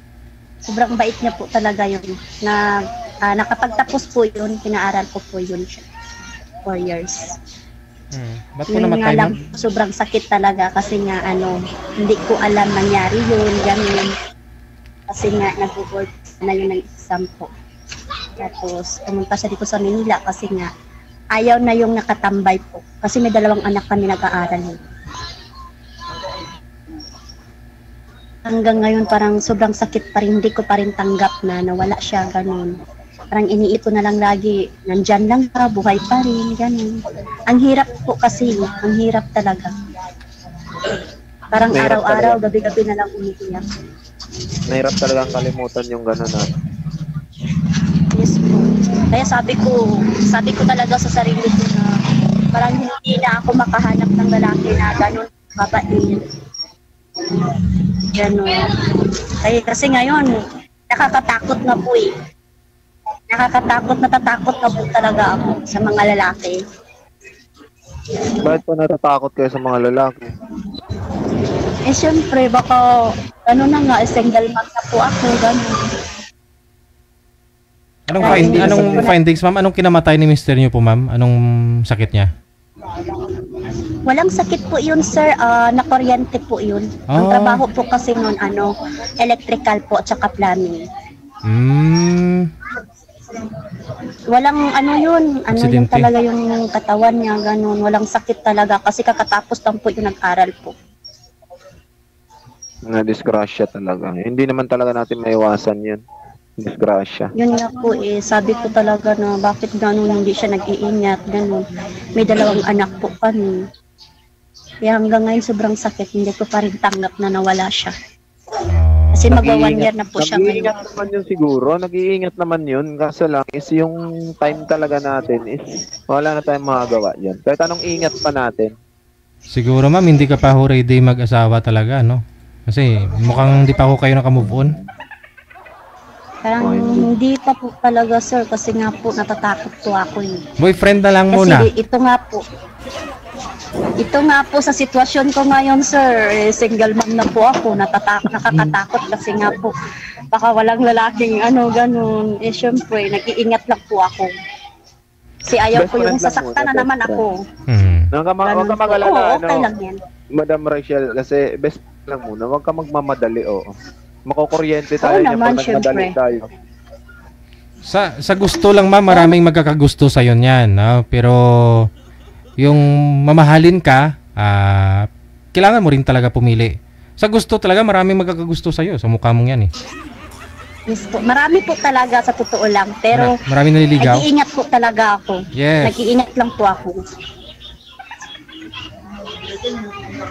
Sobrang bait niya po talaga yun. Nakapagtapos po yun, pinaaral ko po yun siya. 4 years. Ba't po namatay, ma'am? Sobrang sakit talaga kasi nga hindi ko alam nangyari yun, ganun. Kasi nga nag-board na yun ng exam po. Tapos pumunta siya dito sa Manila kasi nga ayaw na yung nakatambay po. Kasi may 2 anak kami nag-aaral yun. Hanggang ngayon parang sobrang sakit pa rin, hindi ko pa rin tanggap na nawala siya, ganun. Parang iniito na lang lagi, nandyan lang ka, buhay pa rin, ganun. Ang hirap po kasi, ang hirap talaga. Parang araw-araw, gabi-gabi na lang umiiyak. Nahirap talagang kalimutan yung gano'n na. Yes po. Kaya sabi ko talaga sa sarili ko na parang hindi na ako makahanap ng lalaki na ganun, mabait. Ganun. Kasi ngayon, nakakatakot na po eh. Natatakot na po talaga ako sa mga lalaki. Bakit po natatakot kayo sa mga lalaki? Siyempre, baka, single mom na po ako, gano'n. Anong findings, ma'am? Anong kinamatay ni mister niyo po, ma'am? Anong sakit niya? Walang sakit po yun, sir. Na-kuryente po yun. Ang trabaho po kasi nun, electrical po, tsaka plumbing. Walang yun talaga yung katawan niya, ganun. Walang sakit talaga kasi kakatapos lang po yung nag-aral po. Na-disgrasya talaga. Hindi naman talaga natin maiwasan yun. Disgrasya. Yun nga po sabi ko talaga na bakit ganun hindi siya nag-iingat, ganun. May 2 anak po kami. Kaya hanggang ngayon sobrang sakit, hindi ko pa rin tanggap na nawala siya. Kasi magwa 1 year na po siya ngayon. Nag-iingat naman yun siguro, nag-iingat naman yun. Kaso lang is yung time talaga natin is wala na tayong magagawa yan. Kahit anong ingat pa natin. Siguro ma'am, hindi ka pa ready mag-asawa talaga, no? Kasi mukhang hindi pa ako kayo nakamove on. Parang hindi pa po talaga, sir, kasi nga po natatakot po ako eh. Boyfriend na lang muna. Kasi ito nga po sa sitwasyon ko ngayon, sir, single mom na po ako, nakakatakot kasi nga po baka walang lalaking ganun. Syempre, nag-iingat lang po ako. Kasi ayaw ko yung sasaktan na naman ako. Huwag ka mag-alala, okay lang yan. Madam Rachel, kasi best lang muna, huwag ka magmamadali, makukuryente tayo niya naman, pag nagmadali tayo. Sa gusto lang ma'am, maraming magkakagusto sa'yo niyan, no? Pero yung mamahalin ka, kailangan mo rin talaga pumili. Sa gusto talaga, maraming magkakagusto sa'yo. Sa mukha mong yan eh. Yes po. Marami po talaga sa totoo lang. Pero maraming naliligaw. Nag-iingat po talaga ako. Yes. Nag-iingat lang po ako.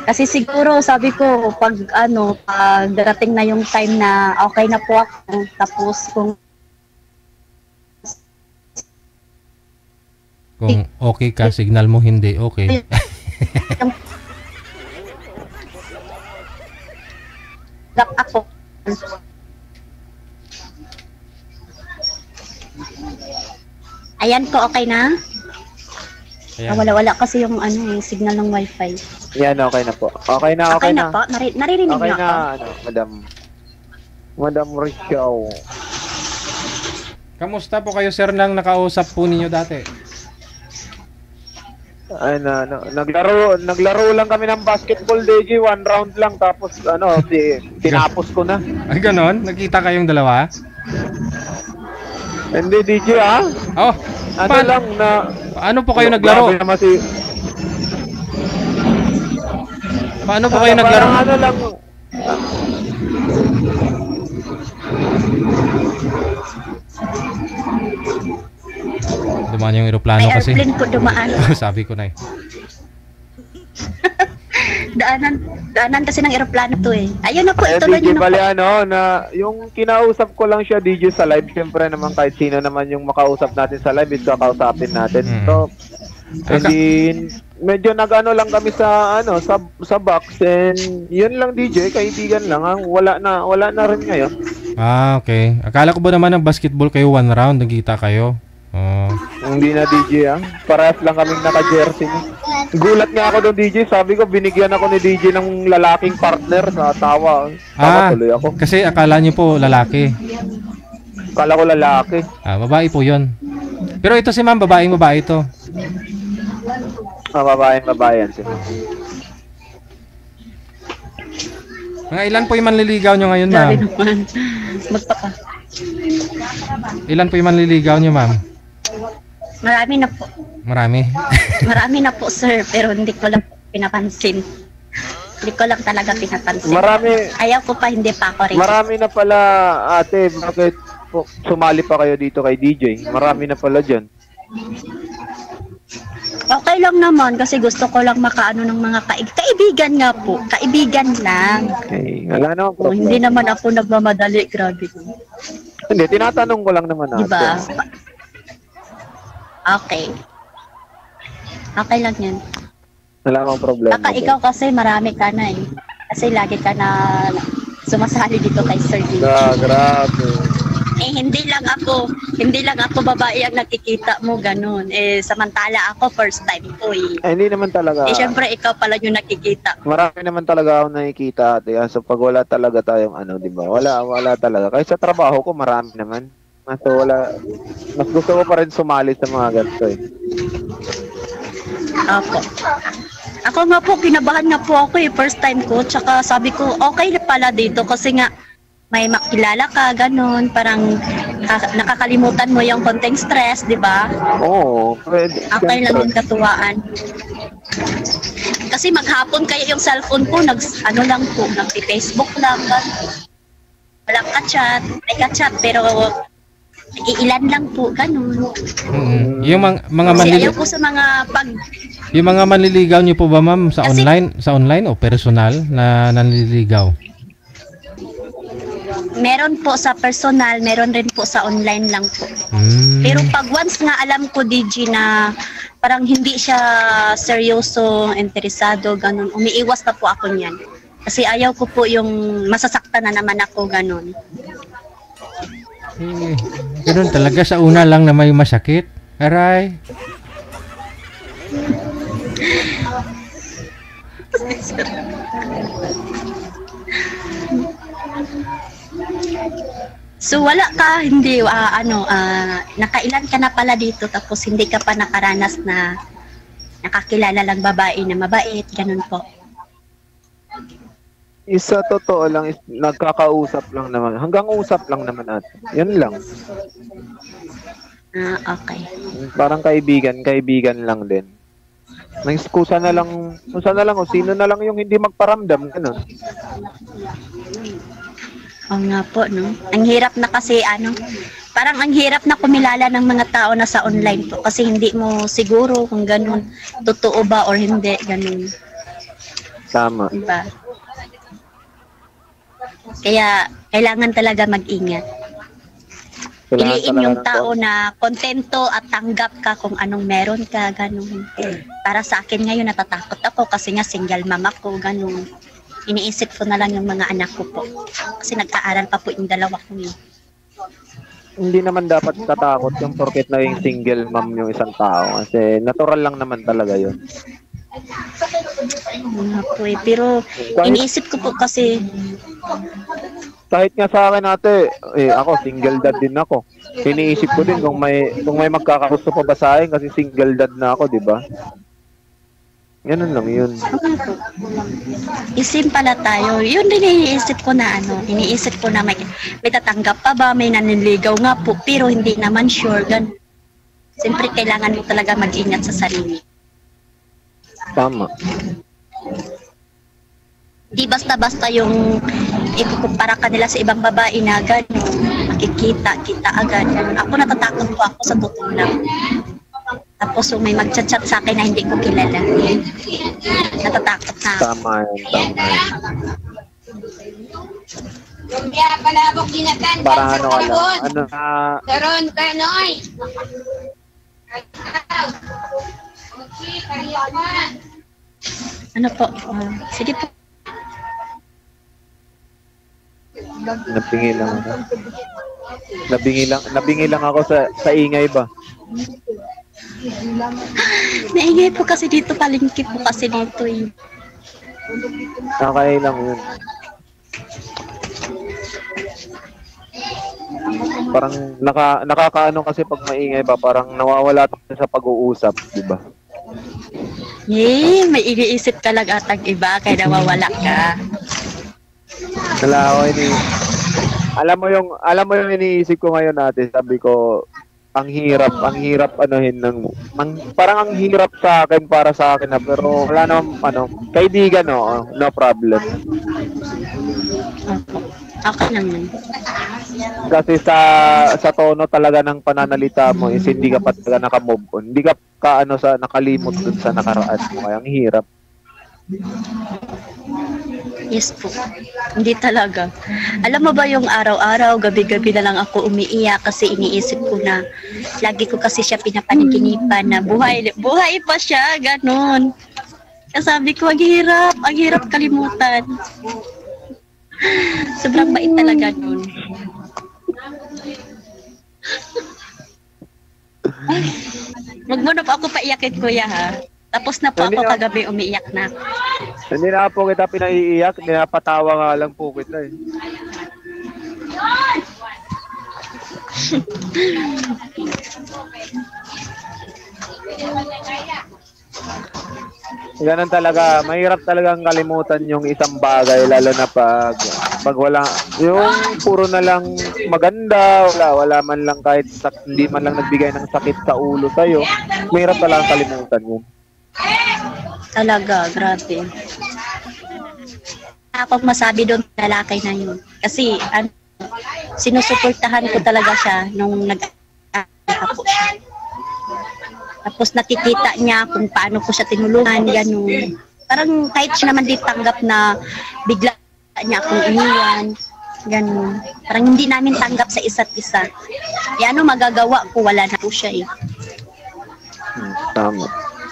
Kasi siguro sabi ko pag darating na yung time na okay na po ako, tapos kung okay ka, signal mo hindi okay. Gap ako. Ayan po, okay na? Ayan. Wala kasi yung signal ng wifi. Yan, okay na po. Okay na. Okay na po? Naririnig okay niyo na, ako? Madam Richo. Kamusta po kayo, sir, nang nakausap po ninyo dati? Naglaro lang kami ng basketball, DJ, 1 round lang, tapos tinapos ko na. Ay, ganon? Nakita kayong dalawa? Hindi, DJ, ha? Oh, paano po kayo naglaro? Paano po kayo naglaro? Dumaan yung eroplano kasi. May airplane po dumaan. Sabi ko na eh. Daanan kasi ng eroplano to eh. Ayun na po, ituloy DJ, nyo na po. yung kinausap ko lang siya, DJ, sa live. Siyempre naman kahit sino naman yung makausap natin sa live is kakausapin natin. So, hindi, medyo nag-ano lang kami sa box, and yun lang, DJ, kaibigan lang. Wala na rin ngayon. Ah, okay. Akala ko ba naman ng basketball kayo 1 round, nagkita kayo? Hindi na, DJ, parehas lang kaming naka-jersey. Gulat nga ako doon, DJ. Sabi ko, binigyan ako ni DJ ng lalaking partner. Sa tawa tuloy ako. Kasi akala niyo po lalaki. Akala ko lalaki. Babae po yun. Pero ito si ma'am, babae ito. Babae yan siya. Mga ilan po yung manliligaw nyo ngayon, ma'am? Magpaka. Ilan po yung manliligaw nyo, ma'am? Marami na po. Marami? Marami na po, sir, pero hindi ko lang pinapansin. Hindi ko lang talaga pinapansin. Ayaw ko pa, hindi pa ako rin. Marami na pala, ate. Bakit sumali pa kayo dito kay DJ? Marami na pala dyan. Okay lang naman kasi gusto ko lang makaano ng mga kaibigan nga po. Kaibigan lang. Okay. Wala naman problem. Hindi naman ako nagmamadali. Grabe. Hindi, tinatanong ko lang naman, ate. Diba? Okay. Okay lang yan. Wala namang problema. Baka ikaw kasi marami ka na eh. Kasi lagi ka na sumasali dito kay Sir D. Grabe. Hindi lang ako babae ang nakikita mo ganun. Samantala ako first time ko eh. Hindi naman talaga. Syempre ikaw pala yung nakikita. Marami naman talaga ako nakikita, ate. So pag wala talaga tayong di ba? Wala talaga. Kahit sa trabaho ko marami naman. So mas gusto ko pa rin sumali sa mga ganito eh. Ako nga po, kinabahan nga po ako eh, first time ko. Tsaka sabi ko, okay na pala dito kasi nga may makilala ka, ganun. Parang nakakalimutan mo yung konting stress, di ba? Oo. Okay lang yung katuwaan. Kasi maghapon kaya yung cellphone ko, nag-Facebook lang. Walang ka-chat. May ka-chat, pero ilan lang po, ganun. Yung mga ayaw ko sa mga yung mga manliligaw niyo po ba, ma'am, sa online o personal na nanliligaw? Meron po sa personal, meron rin po sa online lang po. Pero pag once nga alam ko, DJ, na parang hindi siya seryoso, interesado, ganun, umiiwas na po ako niyan. Kasi ayaw ko po yung masasaktan na naman ako, ganun. Ganun talaga, sa una lang na may masakit. Aray. So wala ka, hindi, nakailan ka na pala dito tapos hindi ka pa nakaranas na nakakilala lang babae na mabait, ganun po. Isa totoo lang, nagkakausap lang naman. Hanggang usap lang naman ate. Yan lang. Okay. Parang kaibigan lang din. Kusa na lang o sino na lang yung hindi magparamdam, ganun. Oo nga po, no? Ang hirap na kasi, parang ang hirap na kumilala ng mga tao na sa online po kasi hindi mo siguro kung ganun, totoo ba or hindi, ganun. Tama. Diba? Kaya, kailangan talaga mag-ingat. Piliin yung tao na kontento at tanggap ka kung anong meron ka, ganun. Para sa akin ngayon, natatakot ako kasi nga single mama ko, ganun. Iniisip ko na lang yung mga anak ko po. Kasi nag-aaral pa po yung dalawa ko yun. Hindi naman dapat katakot yung porket naging single mom yung isang tao. Kasi natural lang naman talaga yun. Pero iniisip ko po kasi kahit nga sa akin ate, ako single dad din ako. Iniisip ko din kung may magkakagusto pa ba sa akin kasi single dad na ako, di ba? Ganun lang yun. Isim pala tayo. Yun din iniisip ko na iniisip ko na may tatanggap pa ba, may naniligaw nga po, pero hindi naman sure. Siyempre kailangan mo talaga mag-ingat sa sarili. Tama. Di basta-basta yung ikukumpara ka nila sa ibang babae na gano'n, makikita agad. Ako natatakot po ako sa totoo lang. Tapos may mag-chat-chat sa akin na hindi ko kilala. Natatakot na. Tama yan. Kaya palabok ginatan. Para ano ka lang. Karon ka, Noy. Ano po? Sige po. Nabingi lang ako sa ingay ba? Naingay po kasi dito, palengke po kasi dito eh. Okay lang yun. Parang nakakaano kasi pag maingay ba, parang nawawala tayo sa pag-uusap, di ba? May iniisip ka lang atang iba kaya nawawala ka. Alam mo yung iniisip ko ngayon natin, sabi ko, ang hirap anuhin parang ang hirap sa akin para sa akin na, pero wala namang kaibigan no problem. Okay lang yun. Kasi sa tono talaga ng pananalita mo is hindi ka pa talaga naka-move on. Hindi ka nakalimot dun sa nakaraan mo. Kaya ang hirap. Yes po. Hindi talaga. Alam mo ba yung araw-araw, gabi-gabi na lang ako umiiyak kasi iniisip ko na lagi ko kasi siya pinapanaginipan na buhay pa siya, ganun. Kaya sabi ko, ang hirap kalimutan. Sobrang bait talaga nun. Wag mo na po ako paiyakin, kuya, ha? Tapos na po ako kagabi, umiiyak na. Hindi na po kita pinaiiyak, pinapatawa nga lang po kita eh. Ganun talaga, mahirap talagang kalimutan yung isang bagay, lalo na pag wala, yung puro na lang maganda, wala man lang kahit hindi man lang nagbigay ng sakit sa ulo sa'yo, mahirap talagang kalimutan yun. Talaga, grabe. Ako masabi doon lalaki na yun. Kasi sinusuportahan ko talaga siya nung nag-ako siya. Tapos nakikita niya kung paano ko siya tinulungan, gano'n. Parang kahit siya naman di tanggap na bigla niya akong iniwan, gano'n. Parang hindi namin tanggap sa isa't isa. Ano magagawa ko, wala na po siya eh.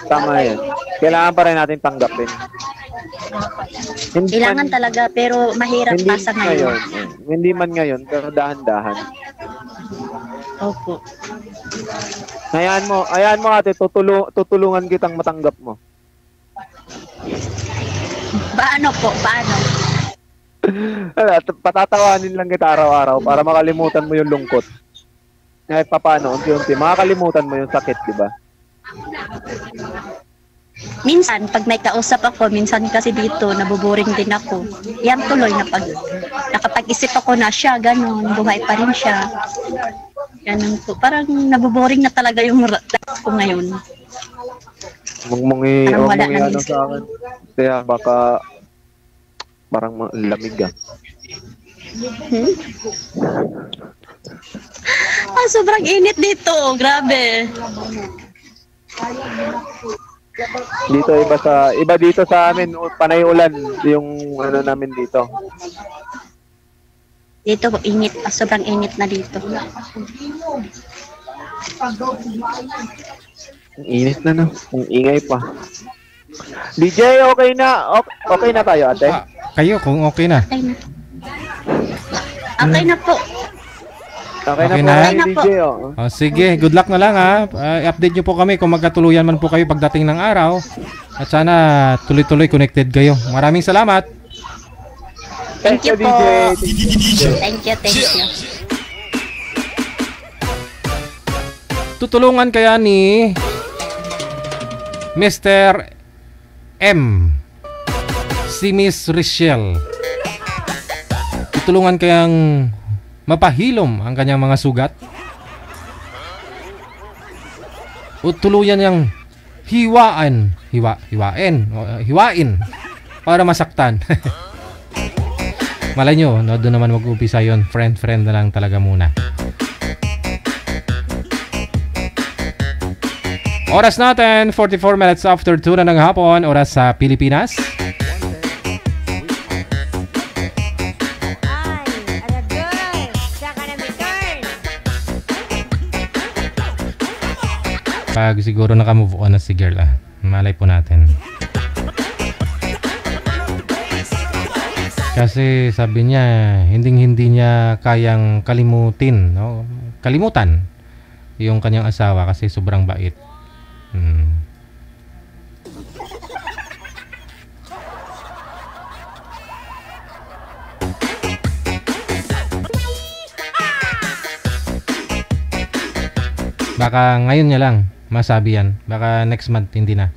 Tama yan. Kailangan pa rin natin tanggapin. Kailangan talaga, pero mahirap pa sa ngayon. Hindi man ngayon, pero dahan-dahan. Opo. Hayaan mo ate, tutulungan kitang matanggap mo. Paano po? Patatawanin lang kita araw-araw para makalimutan mo yung lungkot. Kahit paano, unti-unti, makakalimutan mo yung sakit, di ba? Minsan, pag may kausap ako, minsan kasi dito, nabuboring din ako. Yan tuloy na nakapag-isip ako na siya, ganun, buhay pa rin siya. Ganun po. Parang nabuboring na talaga yung life ko ngayon. Mungmungi sa akin. Kaya baka parang lamig ah. Sobrang init dito. Grabe. Iba dito sa amin, panay ulan yung namin dito. Dito, init. Sobrang init na dito. Ang init na, no? Ang ingay pa. DJ, okay na. Okay na tayo, ate? Kayo, kung okay na. Okay na. Okay na po. Okay na po, DJ. Sige, good luck na lang ha. I-update nyo po kami kung magkatuluyan man po kayo pagdating ng araw. At sana tuloy-tuloy connected kayo. Maraming salamat. Thank you po. DJ. Thank you. Tutulungan kaya ni Mr. M si Miss Richelle. Tutulungan kayang mapahilom ang kanyang mga sugat? O tuluyan niyang hiwain para masaktan? Malay nyo, no, doon naman mag-upisa yun. Friend na lang talaga muna. Oras natin, 44 minutes after 2 na ng hapon. Oras sa Pilipinas. Pag siguro nakamove on na si girl, malay po natin. Kasi sabi niya, hindi niya kayang kalimutan yung kanyang asawa kasi sobrang bait. Baka ngayon niya lang masabi yan. Baka next month hindi na.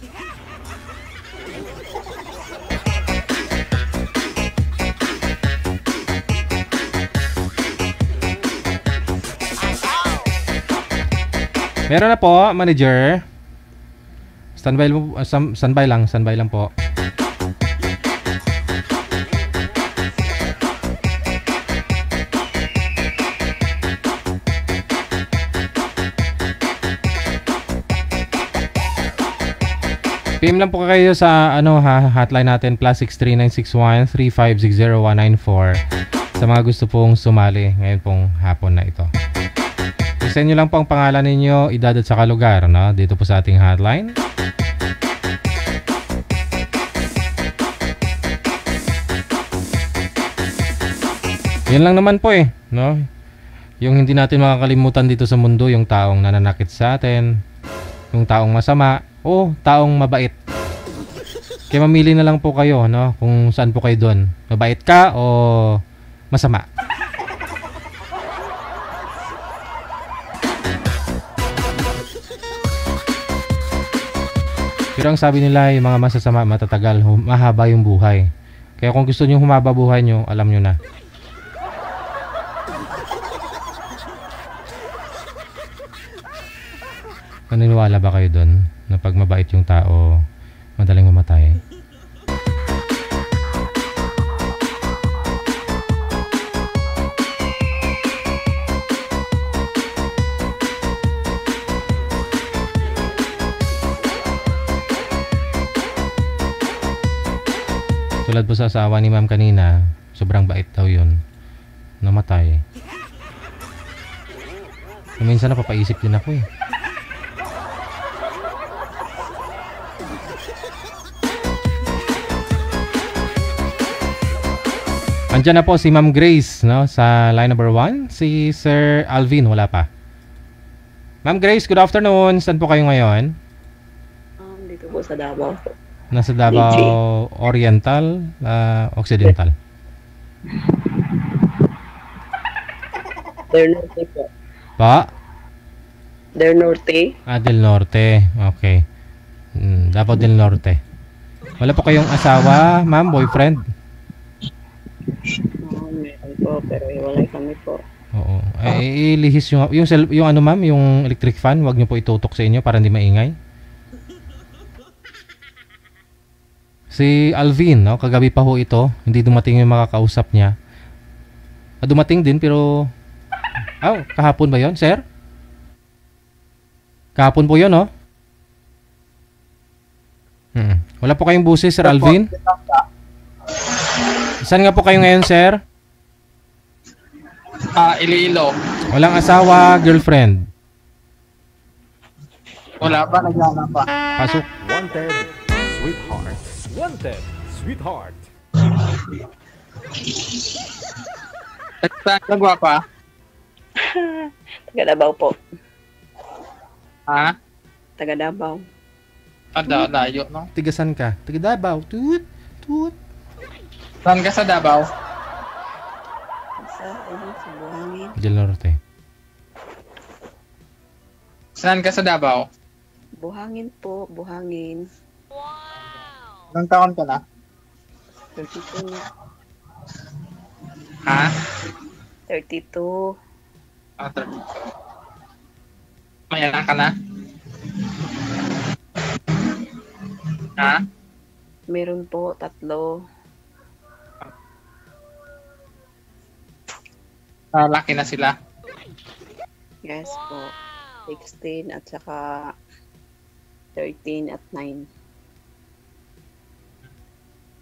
Meron na po, manager. Standby lang po. PM lang po kayo sa hotline natin +63961-3560194 sa mga gusto pong sumali ngayon pong hapon na ito. Isa nyo lang po ang pangalan ninyo, edad at saka lugar, no? Dito po sa ating hotline. Yan lang naman po no? Yung hindi natin makakalimutan dito sa mundo, yung taong nananakit sa atin, yung taong masama, o taong mabait. Kaya mamili na lang po kayo, no? Kung saan po kayo doon. Mabait ka o masama. Pero ang sabi nila, yung mga masasama, matatagal, mahaba yung buhay. Kaya kung gusto nyo humaba buhay nyo, alam nyo na. Naniniwala ba kayo doon na pag mabait yung tao, madaling mamatay? Tulad po sa asawa ni ma'am kanina, sobrang bait daw yun. Namatay. Minsan napapaisip din ako Andiyan na po si Ma'am Grace, no, sa line number 1. Si Sir Alvin, wala pa. Ma'am Grace, good afternoon. Saan po kayo ngayon? Dito po sa Davao. Nasa Davao Oriental, Occidental? Del Norte po. Pa? Del Norte. Del Norte. Okay. Davao del Norte. Wala po kayong asawa, ma'am, boyfriend? Meron po, pero iwalay kami po. Oo. Ilihis yung ano ma'am, yung electric fan, wag niyo po itutok sa inyo para hindi maingay. Si Alvin, no, kagabi pa ho ito, hindi dumating yung makakausap niya. Dumating din pero kahapon ba 'yon, sir? Kahapon po 'yon, no? Wala po kayong buses, Sir Alvin? Saan nga po kayo ngayon, sir? Iloilo. Walang asawa, girlfriend. Wala pa, naglalaba pa. Pasok. Wanted, sweetheart. Wanted, sweetheart. Saan ka gwapa? Taga Davao po. Ha? Taga Davao. Layo, no? Tigasan ka? Taga Davao. Tut. Saan ka sa Davao? Sa Buhangin. Del Norte. Saan ka sa Davao? Buhangin po, Buhangin. Ilang taon ka na? 32 na. Ha? 32. 32. May anak ka na? Ha? Meron po, 3. Laki na sila. Yes po. 16 at saka 13 at 9.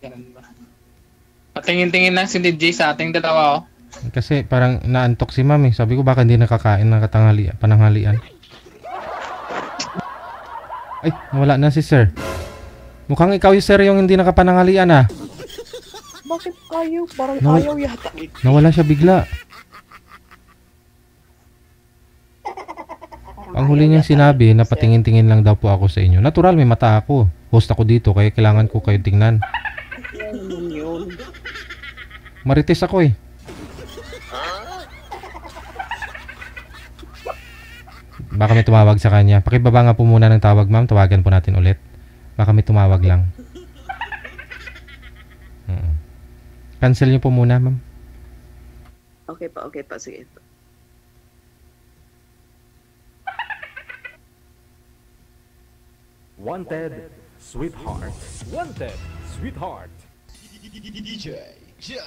Ganun ba? Patingin-tingin lang si DJ sa ating dalawa, oh. Kasi parang naantok si ma'am eh. Sabi ko baka hindi nakakain ng pananghalian. Ay, wala na si sir. Mukhang ikaw yung sir yung hindi nakapananghalian ah. Bakit kayo? Parang No. ayaw yata. Nawala siya bigla. Ang huli niyang sinabi na patingin-tingin lang daw po ako sa inyo. Natural, may mata ako. Host ako dito, kaya kailangan ko kayo tingnan. Yun. Marites ako eh. Baka may tumawag sa kanya. Pakibaba nga po muna ng tawag, ma'am. Tawagan po natin ulit. Baka may tumawag lang. Cancel niyo po muna, ma'am. Okay pa, sige. Wanted, sweetheart. Wanted, sweetheart. DJ Joe.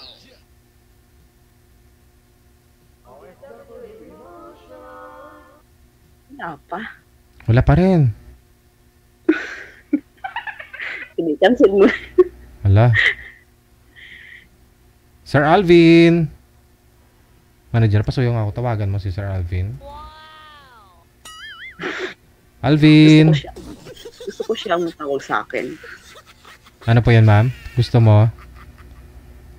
Wala pa. Wala pa rin. Hindi, cancel mo. Wala. Sir Alvin. Manager, pasuyong ako. Tawagan mo si Sir Alvin. Alvin. Gusto ko siyang matawag sa akin. Ano po yan, ma'am? Gusto mo?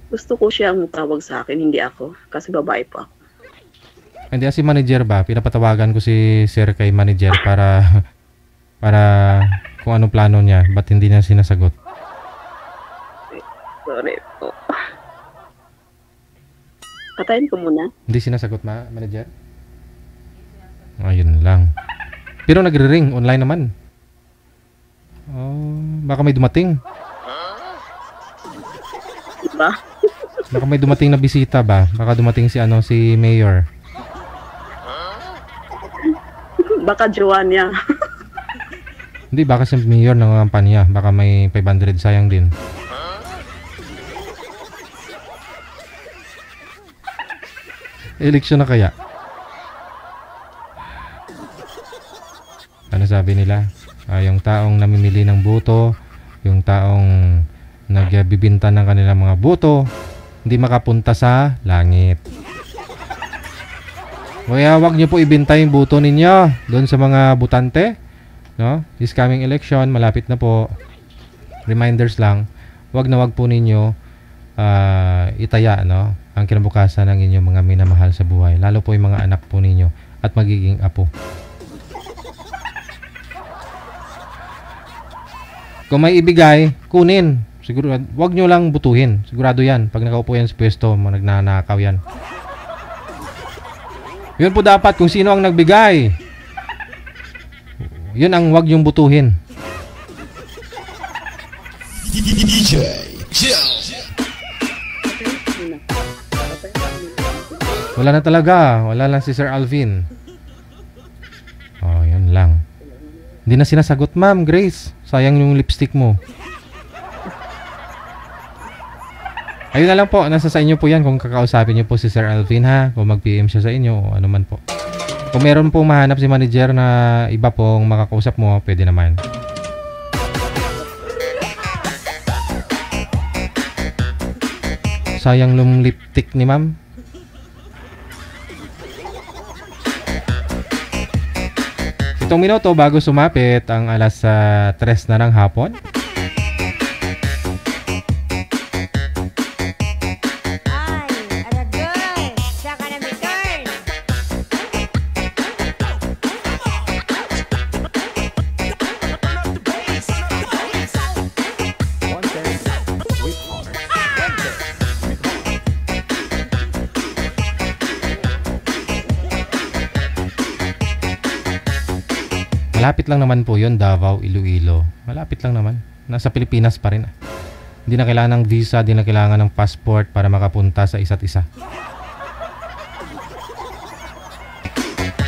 Gusto ko siyang matawag sa akin, hindi ako. Kasi babae po ako. Hindi, si manager ba? Pinapatawagan ko si Sir kay manager para kung anong plano niya. Ba't hindi niya sinasagot? Sorry po. Patayin ko muna. Hindi sinasagot, manager? Ayun lang. Pero nagre-ring. Online naman. Oh, baka may dumating. Diba? Baka may dumating na bisita ba? Baka dumating si Mayor. Baka jowa niya. Hindi, baka si Mayor ng kampanya. Baka may 500 sayang din. Eleksyon na kaya? Ano sabi nila? Yung taong namimili ng boto, yung taong nagbibinta ng kanilang mga boto, hindi makapunta sa langit. Kaya wag niyo po ibenta yung boto ninyo doon sa mga butante, no? This coming election, malapit na po. Reminders lang, wag po ninyo itaya, no, ang kinabukasan ng inyong mga minamahal sa buhay, lalo po yung mga anak po ninyo at magiging apo. Kung may ibigay, kunin. Siguro, wag nyo lang butuhin. Sigurado yan. Pag nakaupo yan sa pwesto, nagnanakaw yan. Yun po dapat kung sino ang nagbigay. Yun ang wag nyong butuhin. DJ Joe. Wala na talaga. Wala lang si Sir Alvin. Oh, yun lang. Hindi na sinasagot, Ma'am Grace. Sayang yung lipstick mo. Ayun na lang po. Nasa sa inyo po yan kung kakausapin niyo po si Sir Alvin, ha. Kung mag-PM siya sa inyo o ano man po. Kung meron pong mahanap si manager na iba pong makakausap mo, pwede naman. Sayang yung lipstick ni Ma'am. 7 minuto bago sumapit ang alas 3 na ng hapon. Malapit lang naman po yun, Davao, Iloilo. Malapit lang naman. Nasa Pilipinas pa rin. Hindi na kailangan ng visa, hindi na kailangan ng passport para makapunta sa isa't isa.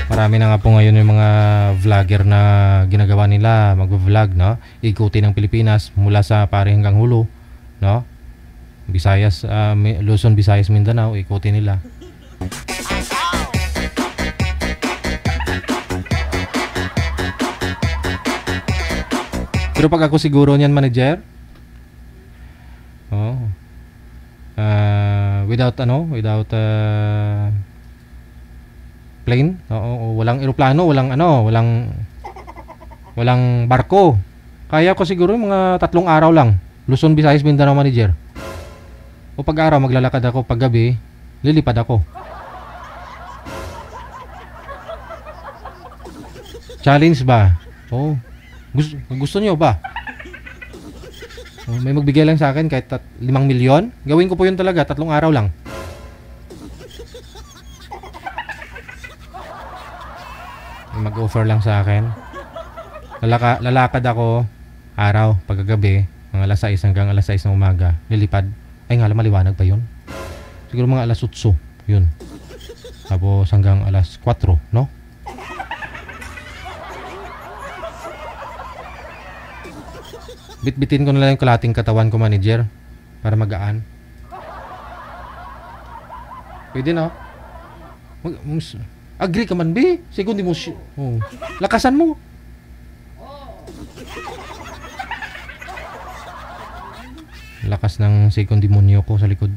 Marami na nga po ngayon yung mga vlogger na ginagawa nila, mag-vlog, no? Ikutin ng Pilipinas mula sa pare hanggang hulo, no? Visayas, Luzon, Visayas, Mindanao, ikutin nila. Pero pag ako siguro niyan, manager, without plane, walang eroplano, walang barko. Kaya ko siguro mga 3 araw lang. Luzon, Visayas, Mindanao, manager. O pag araw maglalakad ako, pag gabi lilipad ako. Challenge ba? Oh. Gusto nyo ba? May magbigay lang sa akin kahit 5 milyon. Gawin ko po yun talaga, 3 araw lang. May mag-offer lang sa akin. Lalakad ako araw, pagkagabi, mga alas 6 hanggang alas 6 ng umaga. Lilipad. Ay nga, maliwanag pa yun. Siguro mga alas 8 yun. Tapos hanggang alas 4, no? Bitbitin ko na lang yung kalating katawan ko, manager, para magaan. Pwede na. Agree ka man, be. Segundi mo. Lakasan mo. Lakas ng second demonyo ko sa likod.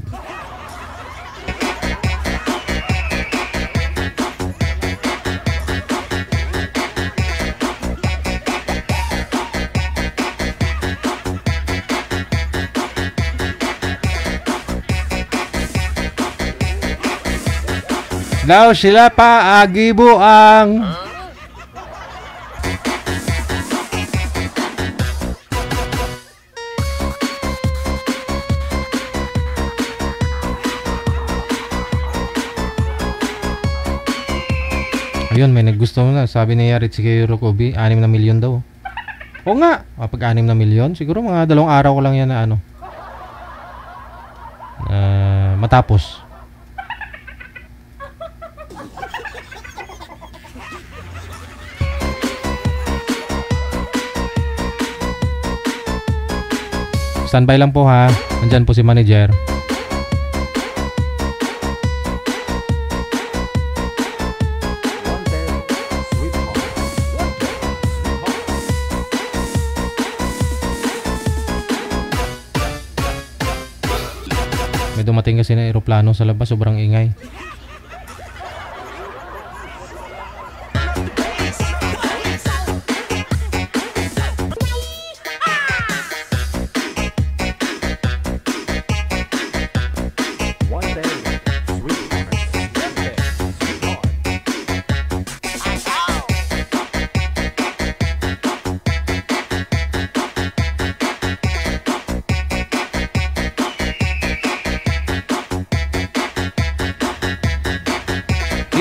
Daw sila pa agibo ang ayun, may naggusto na. Sabi ni Yarit si Kubi, 6 na milyon daw. O nga, pag 6 na milyon, siguro mga 2 araw ko lang yan na matapos. Standby lang po ha. Nandyan po si manager. May dumating kasi na aeroplano sa labas. Sobrang ingay.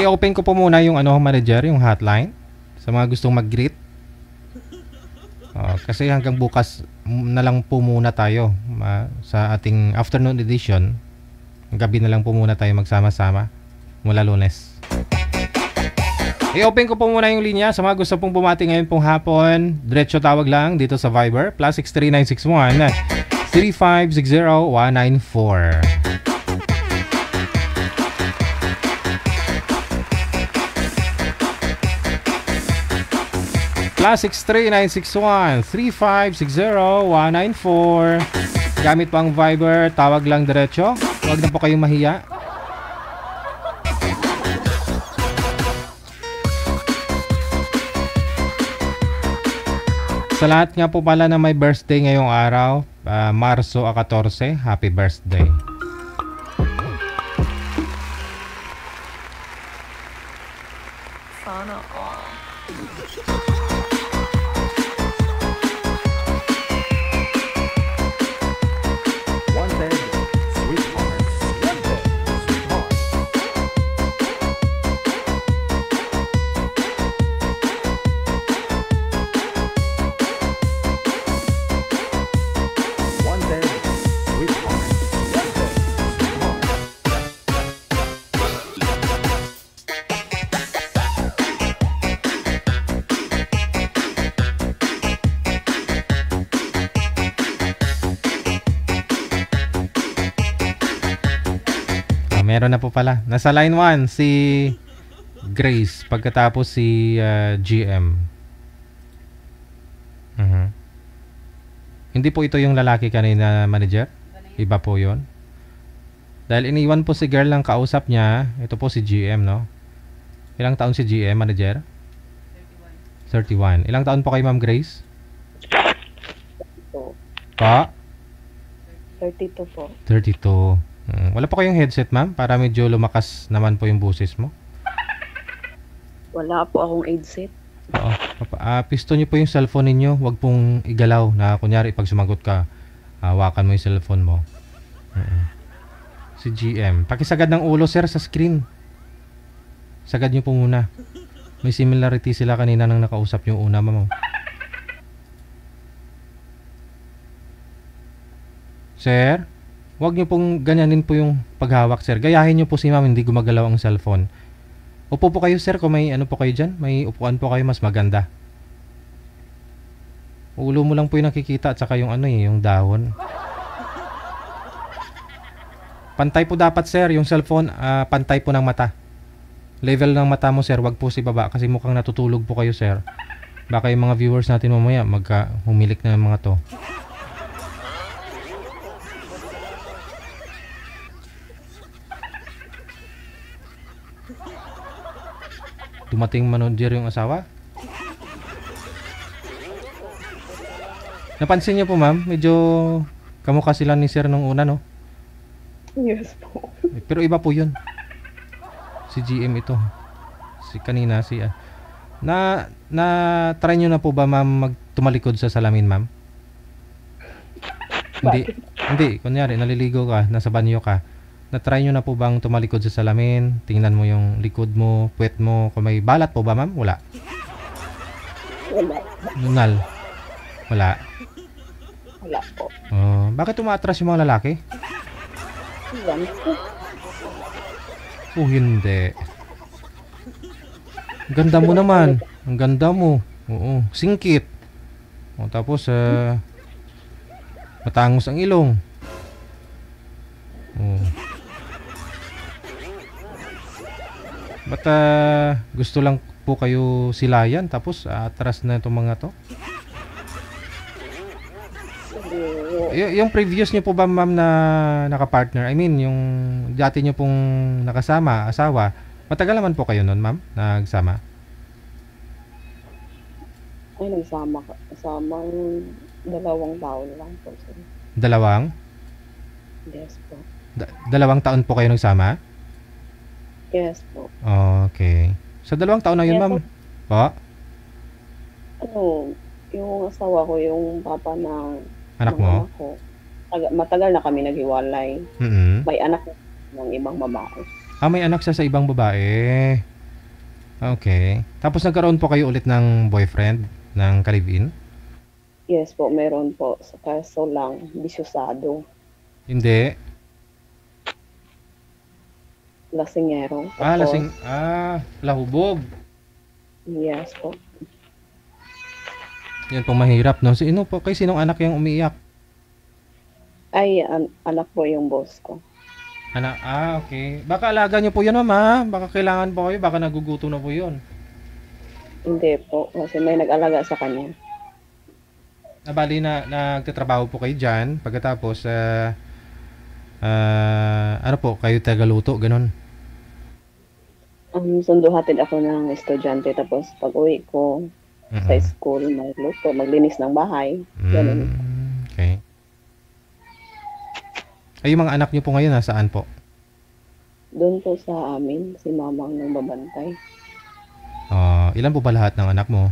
I-open ko po muna yung manager, yung hotline sa mga gustong mag-greet. Kasi hanggang bukas na lang po muna tayo sa ating afternoon edition. Gabi na lang po muna tayo magsama-sama mula Lunes. I-open ko po muna yung linya sa mga gusto pong bumati ngayon pong hapon. Diretso tawag lang dito sa Viber +63961 3560194. +63961 3560194. Gamit po ang Viber, tawag lang diretso. Huwag na po kayong mahiya. Sa lahat nga po pala na may birthday ngayong araw, Marso 14, happy birthday. Sana all. Wanted, sweetheart. Wanted, sweetheart. Wanted, sweetheart. Wanted, sweetheart. Meron na po pala. Nasa line 1 si Grace, pagkatapos si GM. Hindi po ito yung lalaki kanina, manager. Iba po yon. Dahil iniwan po si girl lang kausap niya. Ito po si GM, no? Ilang taon si GM, manager? 31. Ilang taon po kay Ma'am Grace? Pa? 32 po. 32. Wala po kayong headset, ma'am? Para medyo lumakas naman po yung boses mo. Wala po akong headset. Oo. Pisto nyo po yung cellphone ninyo. Huwag pong igalaw na kunyari pag sumagot ka, hawakan mo yung cellphone mo. Si GM. Pakisagad ng ulo, sir, sa screen. Sagad nyo po muna. May similarity sila kanina nang nakausap yung una, ma'am. Sir? Huwag nyo pong ganyanin po yung paghawak, sir. Gayahin nyo po si ma'am, hindi gumagalaw ang cellphone. Upo po kayo, sir, kung may ano po kayo dyan. May upuan po kayo, mas maganda. Ulo mo lang po yung nakikita at saka yung ano yung dahon. Pantay po dapat, sir, yung cellphone, pantay po ng mata. Level ng mata mo, sir, wag po si baba kasi mukhang natutulog po kayo, sir. Baka yung mga viewers natin mamaya humilik na yung mga to. Dumating manager yung asawa. Napansin niyo po, ma'am, medyo kamukha sila ni sir nung una, no? Yes po. Pero iba po yun. Si GM ito. Si kanina, try nyo na po ba, ma'am, tumalikod sa salamin, ma'am? Hindi. Kunyari, naliligo ka, nasa banyo ka. Na-try nyo na po bang tumalikod sa salamin? Tingnan mo yung likod mo, puwet mo. Kung may balat po ba, ma'am? Wala. Wala. Nunal? Wala. Wala po. Bakit umaatras yung mga lalaki? Wala po. Hindi. Ang ganda mo naman. Ang ganda mo. Oo. Singkit. Tapos, matangos ang ilong. Ba't gusto lang po kayo silayan tapos atras na itong mga to? Yung previous niyo po ba, ma'am, na nakapartner? I mean, yung dati niyo pong nakasama, asawa, matagal naman po kayo nun, ma'am, nagsama? Ay, nagsama yung 2 taon lang po. Dalawang? Yes po. 2 taon po kayo nagsama? Yes po. Okay. Sa 2 taon na yun, ma'am? Po? Yung asawa ko, yung papa ng anak mo? Ko, matagal na kami naghiwalay. May anak ng ibang babae. May anak siya sa ibang babae. Okay. Tapos nagkaroon po kayo ulit ng boyfriend ng ka-live-in? Yes po, meron po. Kaso lang, bisyosado. Hindi. Lasingero. Lahubog. Yes po. Yan pong mahirap, no? Sino po? Kay sinong anak yung umiiyak? Ay, anak po yung boss ko. Anak? Okay. Baka alaga nyo po yan, ma'am. Baka kailangan po kayo. Baka naguguto na po yun. Hindi po. Kasi may nag-alaga sa kanya. Bali na nagtatrabaho po kayo dyan. Pagkatapos, ano po? Kayo tagaluto, ganun? Sunduhatid ako ng estudyante. Tapos pag uwi ko, Sa school, magluto, maglinis ng bahay. Ganun. Okay. Ay, yung mga anak niyo po ngayon, nasaan po? Doon po sa amin, si mamang nang babantay. Ilan po ba lahat ng anak mo?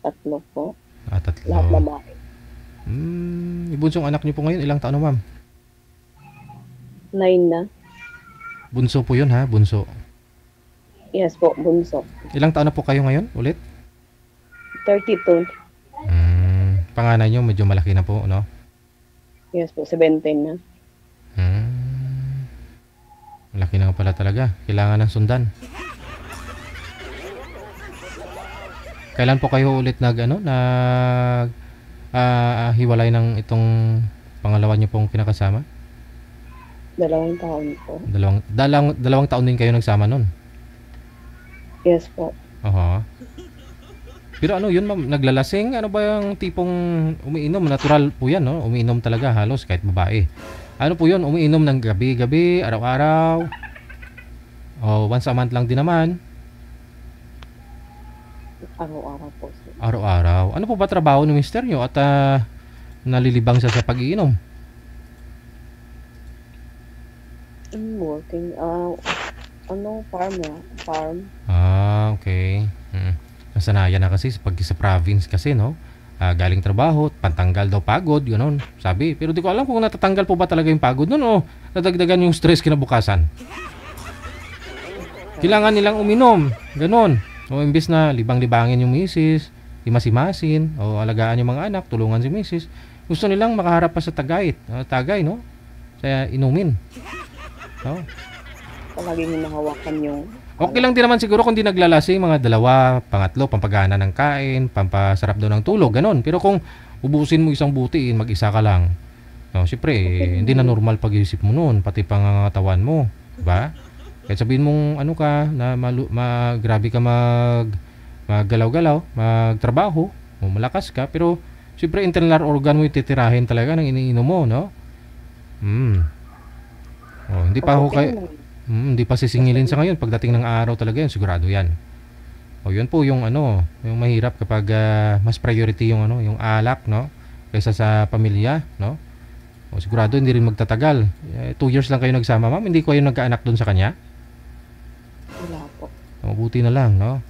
3 po. 3. Lahat babae. Yung bunsong anak niyo po ngayon, ilang taon na, ma'am? 9 na. Bunso po yun, ha? Bunso. Yes po, bunso. Ilang taon na po kayo ngayon, ulit? 32. Panganay niyo, medyo malaki na po, no? Yes po, 17 na. Malaki na pala talaga. Kailangan ng sundan. Kailan po kayo ulit hiwalay ng itong pangalawa niyo pong kinakasama? 2 taon po. Dalawang taon din kayo nagsama nun? Yes po. Pero ano yun, ma'am? Naglalasing? Ano ba yung tipong umiinom? Natural po yan, no? Umiinom talaga halos kahit babae. Ano po yun? Umiinom ng gabi-gabi, araw-araw? Once a month lang din naman? Araw-araw po. Araw-araw. Ano po ba trabaho ni mister nyo at nalilibang siya sa pag-iinom? Working, farm. Okay. Nasanayan na kasi sa province kasi, no? Galing trabaho, pantanggal daw pagod, gano'n. Sabi, pero di ko alam kung natatanggal po ba talaga yung pagod nun o nadagdagan yung stress kinabukasan. Kailangan nilang uminom, gano'n. O imbis na libang-libangin yung misis, imasimasin, o alagaan yung mga anak, tulungan si misis, gusto nilang makaharap pa sa tagay, no? Kaya inumin. No? Palaging hinahawakan yung... Okay lang din naman siguro kung di naglalasing, mga 2, pangatlo, pampagana ng kain, pampasarap daw ng tulog, ganon. Pero kung ubusin mo isang buti, mag-isa ka lang, no, siyempre, hindi na normal pag-iisip mo noon, pati pangangatawan mo, diba? Kahit sabihin mong grabe ka maggalaw-galaw, magtrabaho, malakas ka, pero siyempre internal organ mo ititirahin talaga ng iniinom mo, no? Hindi pa ako hindi pa sisingilin sa ngayon. Pagdating ng araw talaga yun, sigurado yan. Yun po yung yung mahirap kapag mas priority yung yung alak, no? Kaysa sa pamilya, no? Sigurado hindi rin magtatagal. 2 years lang kayo nagsama, ma'am. Hindi ko kayo nagkaanak doon sa kanya? Wala po. Mabuti na lang, no?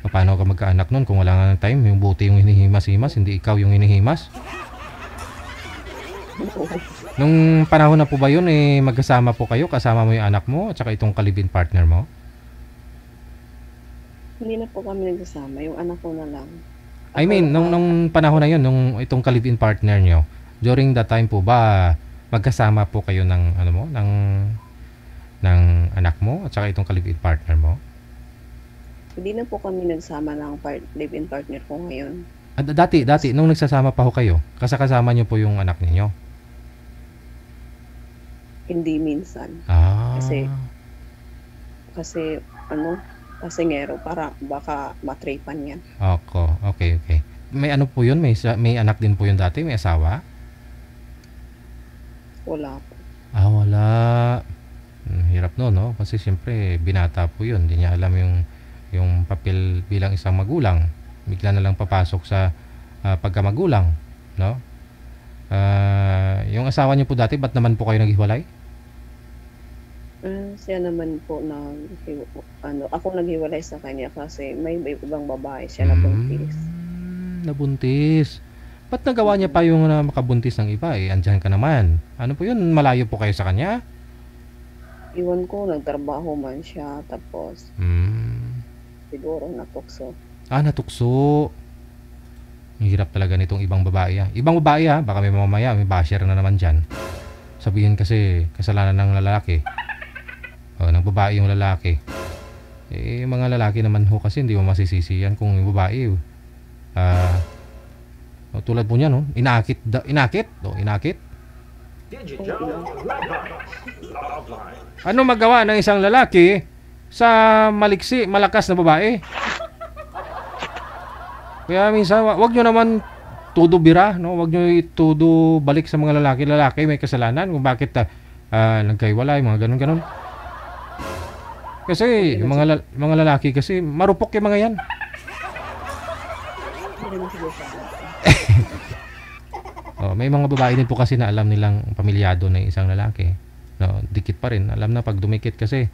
Paano ka magkaanak noon kung wala nga ng time? Yung buti yung hinihimas-himas, hindi ikaw yung hinihimas? Nung panahon na po ba yun, magkasama po kayo, kasama mo yung anak mo at saka itong kalibin partner mo? Hindi na po kami nagsasama, yung anak ko na lang. I mean, nung panahon na yun, nung itong kalibin partner nyo, during that time po ba, magkasama po kayo ng, ng anak mo at saka itong kalibin partner mo? Hindi na po kami nagsama ng live-in partner ko ngayon. Dati, nung nagsasama pa ho kayo, kasama nyo po yung anak ninyo? Hindi minsan. Kasi pasingero, para baka matripan yan. Okay. May ano po yun? May anak din po yun dati? May asawa? Wala po. Wala. Hirap no? Kasi siyempre, binata po yun. Hindi niya alam yung papel bilang isang magulang. Bigla na lang papasok sa pagkamagulang, no? Yung asawa niyo po dati, ba't naman po kayo naghiwalay? Siya naman po ako naghiwalay sa kanya kasi may ibang babae siya nabuntis. Nabuntis. Ba't nagawa niya pa yung makabuntis ng iba? Andyan ka naman. Ano po yun? Malayo po kayo sa kanya? Iwan ko, nagtrabaho man siya, tapos siguro natukso. Natukso. Ang hirap talaga nitong ibang babae. Ibang babae baka may mamaya, may basher na naman dyan. Sabihin kasi kasalanan ng lalaki. Ng babae yung lalaki. Mga lalaki naman ho kasi hindi mo masisisi yan kung yung babae. Tulad po niya, no? Inakit. Ano magawa ng isang lalaki sa malakas na babae? Kaya minsan, wag nyo naman tudo bira, no? Wag nyo itudo balik sa mga lalaki. Lalaki may kasalanan kung bakit nagkaiwalay, mga ganun. Kasi mga lalaki kasi marupok yung mga yan. rin siguro siya. Oh, may mga babae din po kasi na alam nilang pamilyado na isang lalaki. No, dikit pa rin. Alam na pag dumikit kasi,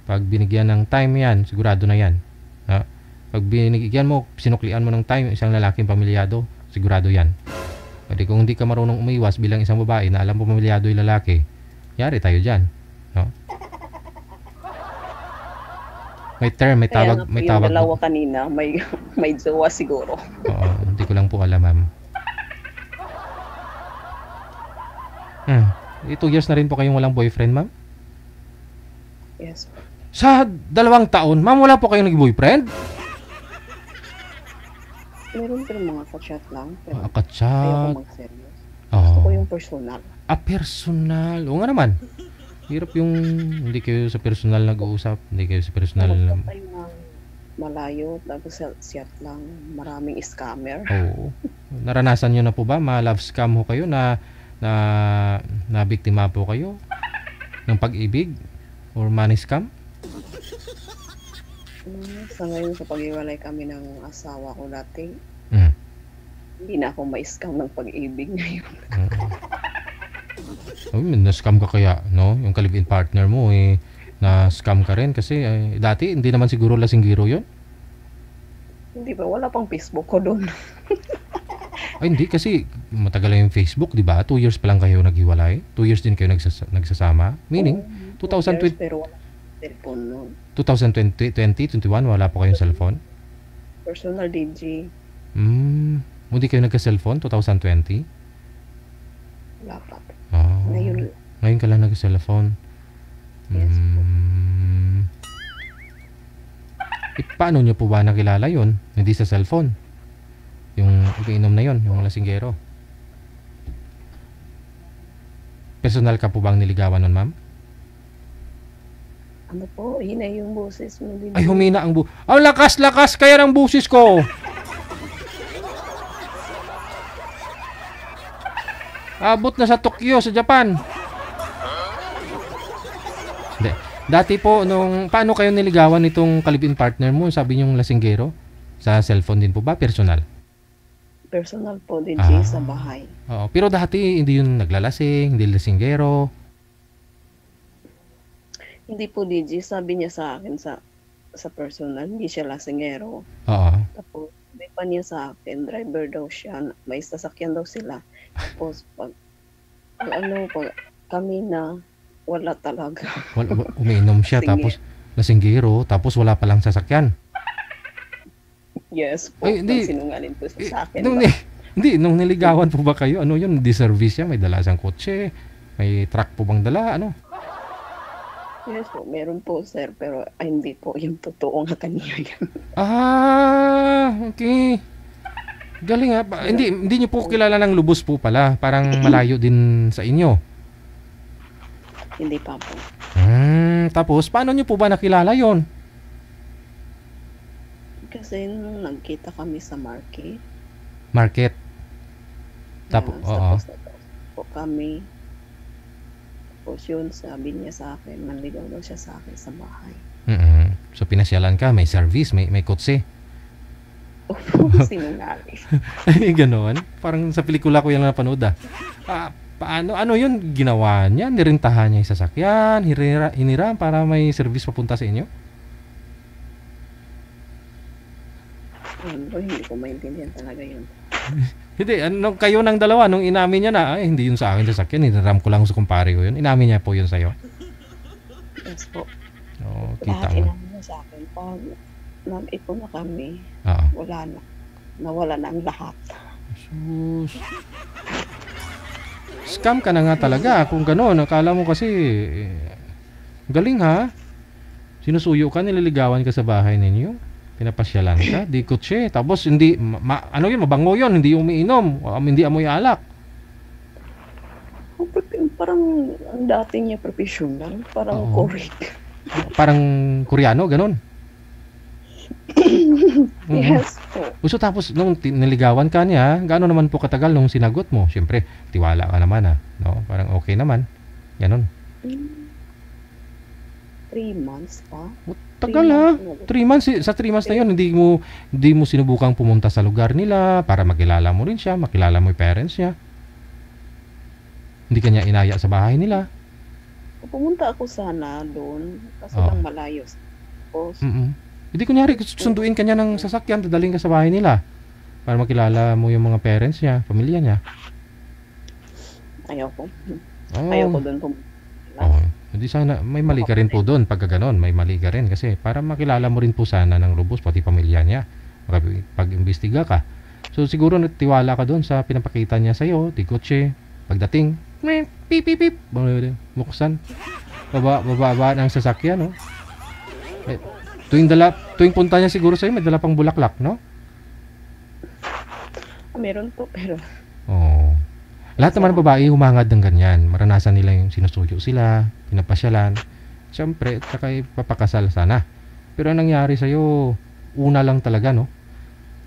pag binigyan ng time yan, sigurado na yan. No? Pag binigyan mo, sinuklian mo ng time, isang lalaking pamilyado, sigurado yan. Kasi kung hindi ka marunong umiwas bilang isang babae na alam mo pamilyado yung lalaki, yari tayo dyan. No? May term, may tawag. May tawag. Yung dalawa kanina, may jowa siguro. Oo, hindi ko lang po alam, ma'am. 2 years na rin po kayong walang boyfriend, ma'am? Yes. Sa 2 taon, ma'am, wala po kayong nag-boyfriend? Meron pero mga ka-chat lang. Pero ka-chat. Ayaw ko mag-serious. Gusto ko yung personal. Personal. Oo nga naman. Hirap yung hindi kayo sa personal nag-uusap. Hindi kayo sa personal na... tayo ng malayo, tapos chat lang. Maraming scammer. Oo. Naranasan nyo na po ba? Ma-love scam ho kayo na biktima po kayo ng pag-ibig or money scam? Sa ngayon, sa pag-iwalay kami ng asawa ko dati, hindi na ako ma-scam ng pag-ibig ngayon. Na-scam ka kaya, no? Yung ka-live-in partner mo, na-scam ka rin kasi dati, hindi naman siguro lasinggiro yun? Hindi ba? Wala pang Facebook ko doon. Ay, hindi kasi matagal na yung Facebook, di ba? 2 years pa lang kayo naghiwalay. 2 years din kayo nagsasama. Meaning, 2020... Pero wala cellphone noon. 2020, 2021, wala po kayong cellphone? Personal DJ. Hindi kayo nagka-cellphone, 2020? Wala pa. Ngayon ka lang nagka-cellphone. Yes po. Paano nyo po ba nakilala yun? Hindi sa cellphone? Yung umiinom na yon, yung lasinggero. Personal ka po bang niligawan nun, ma'am? Ano po? Hina yung boses mo din. Ay, humina ang ang lakas-lakas kaya ng boses ko. Abot na sa Tokyo, sa Japan. Hindi. Dati po, paano kayo niligawan itong ka-live-in partner mo? Sabi niyong lasinggero? Sa cellphone din po ba? Personal? Personal po din sa bahay. Oo, pero dati hindi yun naglalasing, hindi lasinggero. Hindi po DJ, sabi niya sa akin sa personal, hindi siya lasingero. Oo. Tapos may pa niya sa akin, driver daw siya, may sasakyan daw sila. Tapos pag kami na wala talaga. Umiinom siya tapos lasinggero, tapos wala palang sasakyan. Yes po, sinungaling po sa akin. Nung niligawan po ba kayo, ano yun, di-service siya, may dala siyang kotse, may truck po bang dala, ano? Yes po, meron po sir, pero hindi po yung totoo nga kanya yan. Okay. Galing ha. Hindi niyo po kilala ng lubos po pala, parang malayo din sa inyo. Hindi pa po. Tapos, paano niyo po ba nakilala yon? Kasi nung nagkita kami sa market. Market? Tapos po kami. Tapos yun, sabi niya sa akin, manligaw daw siya sa akin sa bahay. So, pinasyalan ka, may service, may kotse. Sinungaling. Ay, ganoon. Parang sa pelikula ko yung napanood paano? Ano yun? Ginawa niya? Nirintahan niya yung sasakyan? Hiniram para may service papunta sa inyo? Hindi ko maintindihan talaga yun. Hindi, kayo ng dalawa, nung inamin niya na, hindi yun sa akin sasakyan, hiniram ko lang sa kumpare ko yun. Inamin niya po yun sa'yo? Yes po. Oo, kita mo. mo. Inamin niya sa akin, pag nag-ipon na kami, wala na. Nawala na ang lahat. Sus. Scam ka na nga talaga kung gano'n. Akala mo kasi, galing ha? Sinusuyo ka, nililigawan ka sa bahay ninyo? Pinapasyalan ka, di kotse. Tapos hindi, mabango yun, hindi umiinom, hindi amoy alak. Parang ang dati niya professional, parang correct. Parang Koreano, ganun. Yes po. So tapos nung niligawan ka niya, gaano naman po katagal nung sinagot mo? Siyempre, tiwala ka naman no? Parang okay naman. Ganun. 3 months pa. Tagal ha. 3 months. Sa 3 months na yun, hindi mo sinubukang pumunta sa lugar nila para makilala mo rin siya, makilala mo yung parents niya. Hindi kanya inaya sa bahay nila. Pumunta ako sana doon kasi lang malayo. Hindi kunyari, sunduin kanya ng sasakyan, dadaling ka sa bahay nila para makilala mo yung mga parents niya, pamilya niya. Ayoko. Ayoko doon pumunta. Hindi sana, may mali ka rin po doon pagka ganon, may mali ka rin kasi para makilala mo rin po sana ng lubos pati pamilya niya pag-imbestiga ka. So siguro nagtiwala ka doon sa pinapakita niya sa'yo, di kotse, pagdating, pip pip pip, buksan, baba ng sasakyan, no? Tuwing punta niya siguro sa'yo, may dala pang bulaklak, no? Meron po, pero lahat naman ng babae humangad ng ganyan. Maranasan nila yung sinusuyo sila, pinapasyalan. Siyempre, saka ipapakasal sana. Pero ang nangyari sa'yo, una lang talaga, no?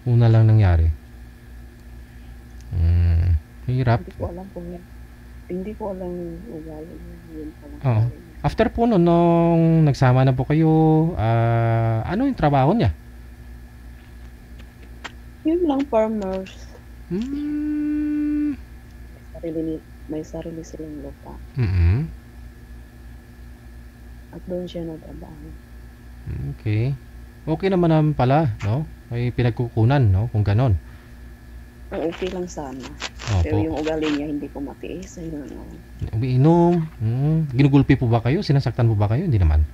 Una lang nangyari. Hirap. Hindi ko alam ugali yun. After po nung nagsama na po kayo, ano yung trabaho niya? Yun lang, farmers. May sarili silang lupa. At doon siya nagtrabaho. Okay. Okay naman pala, no? May pinagkukunan, no? Kung ganon. Okay lang sana. Pero yung ugali niya hindi ko matiis. Umiinom. Ginugulpi po ba kayo? Sinasaktan po ba kayo? Hindi naman.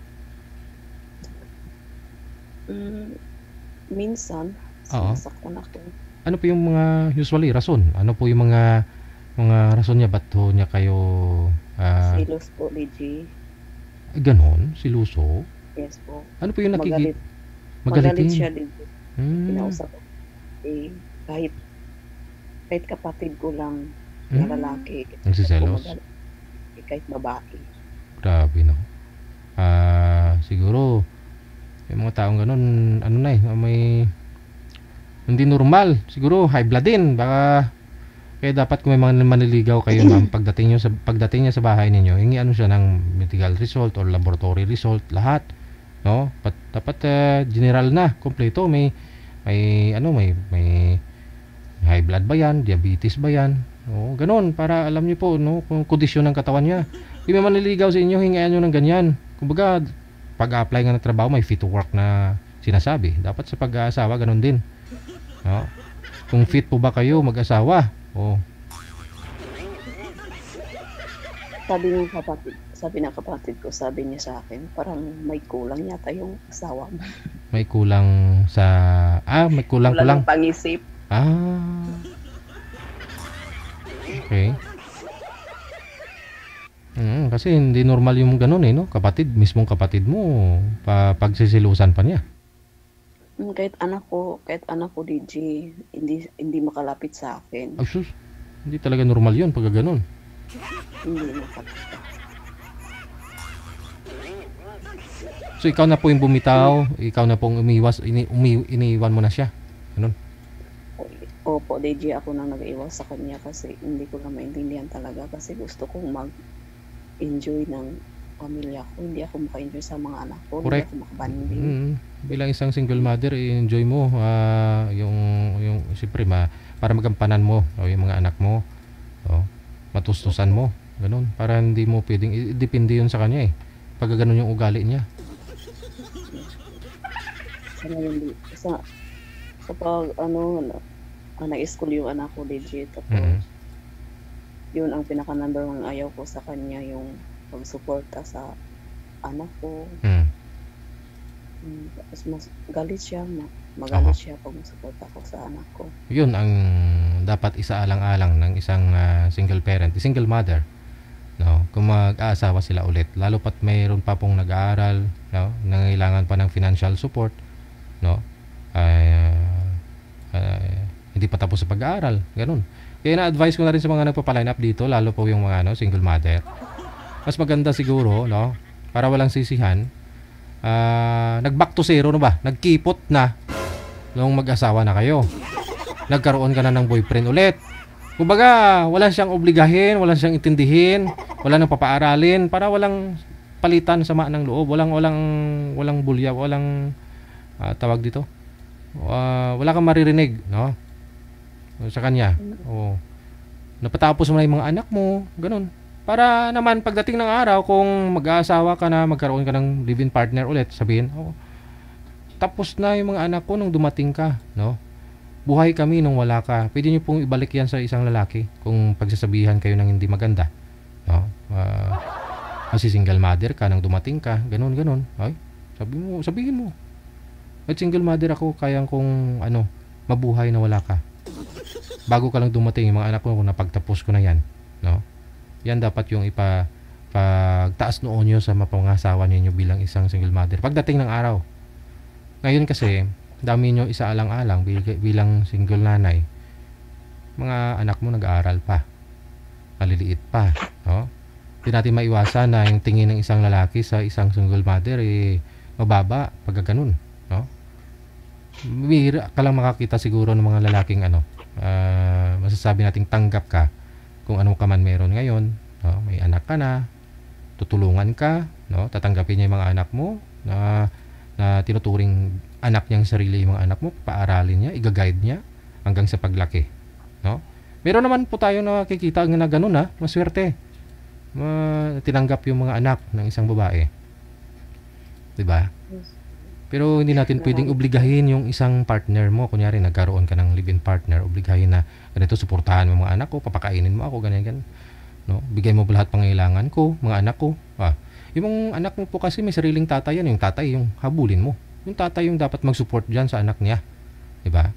Minsan, sinasaktan ako. Ano po yung mga usually rason? Ano po yung mga rason niya? Ba't niya kayo... Silos po, Ligi. Ganon? Siluso? Yes po. Ano po yung nakikita? Magalit siya din. Pinausap ko. Kahit kapatid ko lang na lalaki. Nagsiselos? Kahit babae. Grabe, no? Siguro, yung mga taong ganon, ano na may... Hindi normal. Siguro, high blood din. Baka... Kaya dapat kung may mga manliligaw kayo ma'am, pagdating niya sa bahay ninyo, hingi ano siya ng medical result or laboratory result, lahat, no? Dapat general na, kompleto, may high blood ba yan, diabetes ba yan, no? Ganon, para alam niyo po, no, kung kondisyon ng katawan niya. Hindi may manliligaw sa inyo, hingian niyo ng ganyan. Kumbaga, pag-apply nga ng trabaho, may fit to work na sinasabi. Dapat sa pag-aasawa, ganon din, no? Kung fit po ba kayo mag-asawa? Sabi ng kapatid ko, sabi niya sa akin, parang may kulang yata yung asawa mo. May kulang sa... may kulang. Kulang ng pang-isip. Okay. Kasi hindi normal yung ganun no? Mismong kapatid mo, pagsisilusan pa niya. Kahit anak ko DJ, hindi makalapit sa akin. Sus, hindi talaga normal yun pag ganun. Hindi makalapit. So ikaw na po yung bumitaw, ikaw na pong iniiwan mo na siya. Ganun. Opo, DJ, ako nang nag-iwas sa kanya kasi hindi ko na maintindihan talaga kasi gusto kong mag-enjoy ng pamilya ko. Hindi ako maka-enjoy sa mga anak ko. Correct. Hindi ako makabanding. Bilang isang single mother, i-enjoy mo yung siyempre para magampanan mo yung mga anak mo. Matustusan mo. Ganun. Para hindi mo pwedeng depende yun sa kanya pag ganun yung ugali niya. Sa pag nag-school yung anak ko legit. Tapos yun ang pinaka number 1 ayaw ko sa kanya, yung pagsuporta sa anak ko. Tapos mas galit siya, magalit siya pag suporta ko sa anak ko. Yun ang dapat isaalang-alang ng isang single parent, single mother, no? Kung mag-aasawa sila ulit, lalo pat mayroon pa pong nag-aaral, no? Nangailangan pa ng financial support, no? Hindi pa tapos sa pag-aaral, ganun. Kaya na-advise ko na rin sa mga nagpapa-line up dito, lalo po yung mga single mother. Mas maganda siguro, no? Para walang sisihan, nag-back to zero na ba? Nagkipot na nung mag-asawa na kayo. Nagkaroon ka na ng boyfriend ulit. Kumbaga, wala siyang obligahin, wala siyang intindihin, wala nang papaaralin, para walang palitan sama ng loob. Walang bulya, walang tawag dito. Wala kang maririnig, no? Sa kanya. Oo. Napatapos mo na yung mga anak mo, ganun. Para naman pagdating ng araw, kung mag-aasawa ka na, magkaroon ka ng live-in partner ulit, sabihin, tapos na yung mga anak ko nung dumating ka, no? Buhay kami nung wala ka. Pwede niyo pong ibalik yan sa isang lalaki kung pagsasabihan kayo ng hindi maganda, no? Kasi single mother ka nang dumating ka, ganun. Ay, sabihin mo. At single mother ako, kayang kung mabuhay na wala ka. Bago ka lang dumating, yung mga anak ko, kung napagtapos ko na yan, no? Yan dapat yung pagtaas noo nyo sa mapangasawa ninyo bilang isang single mother. Pagdating ng araw. Ngayon kasi, dami nyo isaalang-alang bilang single nanay. Mga anak mo nag-aaral pa. Maliliit pa, no? Hindi natin maiwasan na yung tingin ng isang lalaki sa isang single mother mababa pag ganun, no? Bihira ka lang makakita siguro ng mga lalaking masasabi nating tanggap ka kung ano ka man meron ngayon, no? May anak ka na, tutulungan ka, no? Tatanggapin niya yung mga anak mo na tinuturing anak niyang sarili yung mga anak mo, paaralin niya, i-guide niya hanggang sa paglaki, no? Meron naman po tayo nakikita na ganun, maswerte. Tinanggap yung mga anak ng isang babae. 'Di ba? Pero hindi natin pwedeng obligahin yung isang partner mo. Kunyari, nagkaroon ka ng live-in partner, obligahin na, ganito, suportahan mo mga anak ko, papakainin mo ako, ganyan. No? Bigay mo lahat pangailangan ko, mga anak ko. Yung anak mo po kasi may sariling tatay yan. Yung tatay yung habulin mo. Yung tatay yung dapat mag-support dyan sa anak niya. Diba?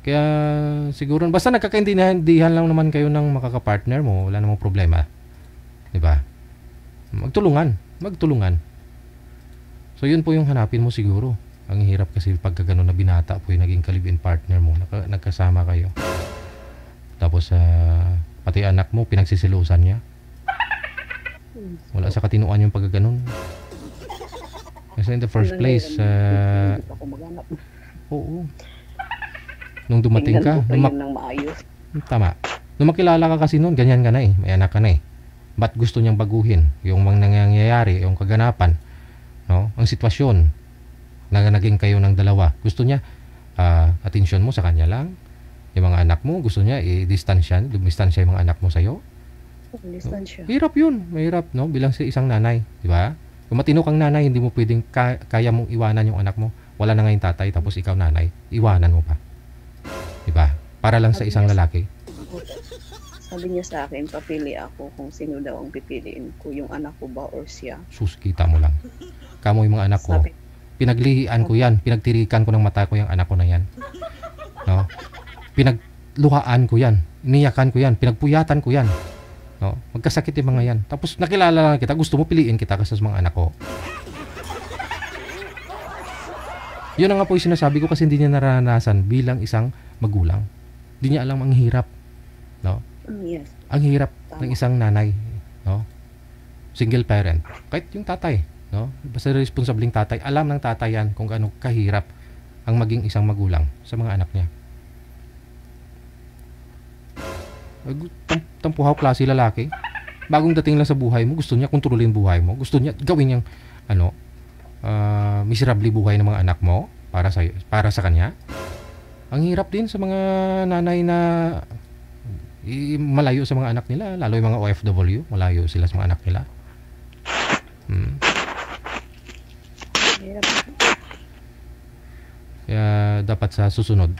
Kaya siguro, basta nagkakaintindihan lang naman kayo ng makakapartner mo, wala namang problema. Diba? Magtulungan. So yun po yung hanapin mo siguro. Ang hirap kasi pagka gano'n na binata po yung naging ka-live-in partner mo, nagkasama kayo. Tapos pati anak mo pinagsisilusan niya. Wala sa katinuan yung pagka gano'n. Kasi in the first place, oo. Nung dumating ka, tama. Nung makilala ka kasi noon, ganyan ka na may anak ka na Ba't gusto niyang baguhin yung mga nangyayari, yung kaganapan? No? Ang sitwasyon na naging kayo ng dalawa, gusto niya atensyon mo sa kanya lang. Yung mga anak mo, gusto niya distansya yung mga anak mo sa'yo. Distansya. Hirap yun. Mahirap, no? Bilang si isang nanay, di ba? Kung matino kang nanay, hindi mo pwedeng kaya mong iwanan yung anak mo. Wala na nga yung tatay, tapos ikaw nanay, iwanan mo pa. Di ba? Para lang sa isang lalaki. Sabi niya sa akin, papili ako kung sino daw ang pipiliin ko, yung anak ko ba or siya. Sus, kita mo lang. Kamo yung mga anak ko. Pinaglihian ko yan. Pinagtirikan ko ng mata ko yung anak ko na yan. No? Pinagluhaan ko yan. Iniyakan ko yan. Pinagpuyatan ko yan. No? Magkasakit yung mga yan. Tapos nakilala lang kita. Gusto mo piliin kita kasi sa mga anak ko. Yun na nga po yung sinasabi ko kasi hindi niya naranasan bilang isang magulang. Hindi niya alam ang hirap. No? Yes. Ang hirap ng isang nanay. No? Single parent. Kahit yung tatay. No? Basta responsabling tatay, alam ng tatay yan kung gaano kahirap ang maging isang magulang sa mga anak niya. Tampuhaw klase lalaki. Bagong dating lang sa buhay mo, gusto niya kontrolin buhay mo. Gusto niya gawin yung miserable buhay ng mga anak mo para sa kanya. Ang hirap din sa mga nanay na malayo sa mga anak nila, lalo yung mga OFW, malayo sila sa mga anak nila. Kaya dapat sa susunod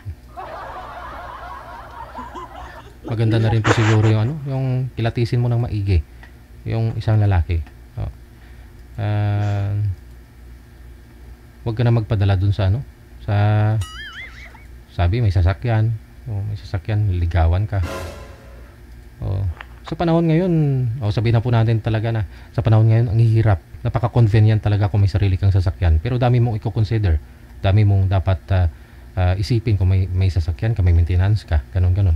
maganda na rin po siguro yung yung kilatisin mo ng maigi yung isang lalaki. Huwag ka na magpadala dun sa sa sabi may sasakyan, ligawan ka. Sa panahon ngayon, sabihin na po natin talaga na sa panahon ngayon ang hihirap. Napaka-convenient talaga kung may sarili kang sasakyan. Pero dami mong i-consider. Dami mong dapat isipin kung may sasakyan ka, may maintenance ka, ganun.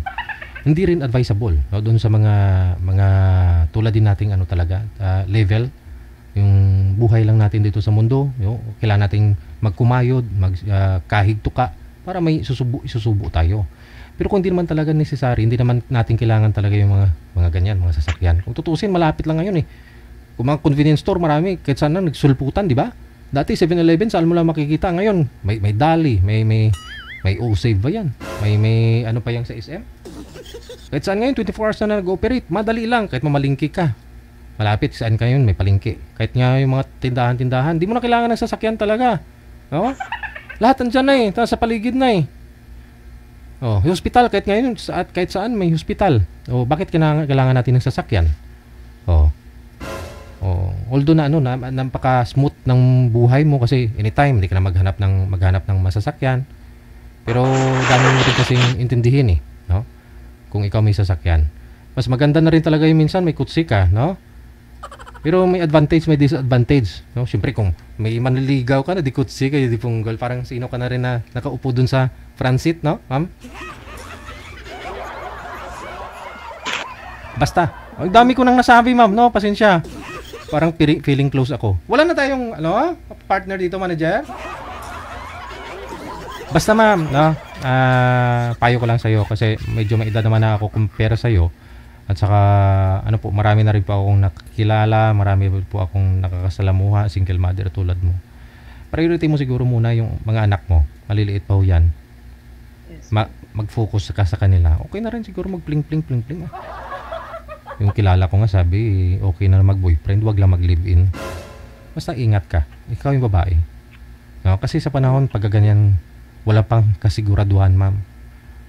Hindi rin advisable doon sa mga tulad din nating talaga level yung buhay lang natin dito sa mundo. Kailangan nating magkumayod, kahig tuka para may isusubo tayo. Pero kung hindi naman talaga necessary, hindi naman natin kailangan talaga yung mga ganyan, mga sasakyan. Kung tutusin, malapit lang ngayon Kung mga convenience store, marami. Kahit saan na, nagsulputan, di ba? Dati, 7-Eleven, saan mo lang makikita. Ngayon, may Dali, may O-Save ba yan? May ano pa yung sa SM? Kahit saan ngayon, 24 hours na nag-operate. Madali lang, kahit mamalingki ka. Malapit, saan ka yun, may palingki. Kahit nga yung mga tindahan-tindahan, di mo na kailangan ng sasakyan talaga. No? Lahat andyan na eh, sa paligid na eh. Oh, hospital, kahit ngayon, kahit saan may hospital. Oh, bakit kailangan natin ng sasakyan? Oh. Oh, although na napaka-smooth ng buhay mo kasi anytime hindi ka na maghanap ng masasakyan. Pero dami mo rin kasing intindihin eh, no? Kung ikaw may sasakyan. Mas maganda na rin talaga yung minsan may kutsi ka, no? Pero may advantage, may disadvantage, no? Siyempre kung may manliligaw ka na, di kutsi ka, di punggol, parang sino ka na rin na nakaupo dun sa front seat, no, ma'am? Basta, ang dami ko nang nasabi, ma'am, no? Pasensya. Parang feeling close ako. Wala na tayong, partner dito, manager? Basta, ma'am, no? Payo ko lang sa'yo kasi medyo may edad naman na ako compare sa'yo. At saka, marami na rin po akong nakikilala, marami po akong nakakasalamuha, single mother tulad mo. Priority mo siguro muna yung mga anak mo. Maliliit pa ho yan. Yes. Mag-focus ka sa kanila. Okay na rin siguro mag-pling-pling. Yung kilala ko nga sabi, okay na mag-boyfriend, wag lang mag-live-in. Basta ingat ka. Ikaw yung babae. No? Kasi sa panahon, pag ganyan, wala pang kasiguraduhan, ma'am.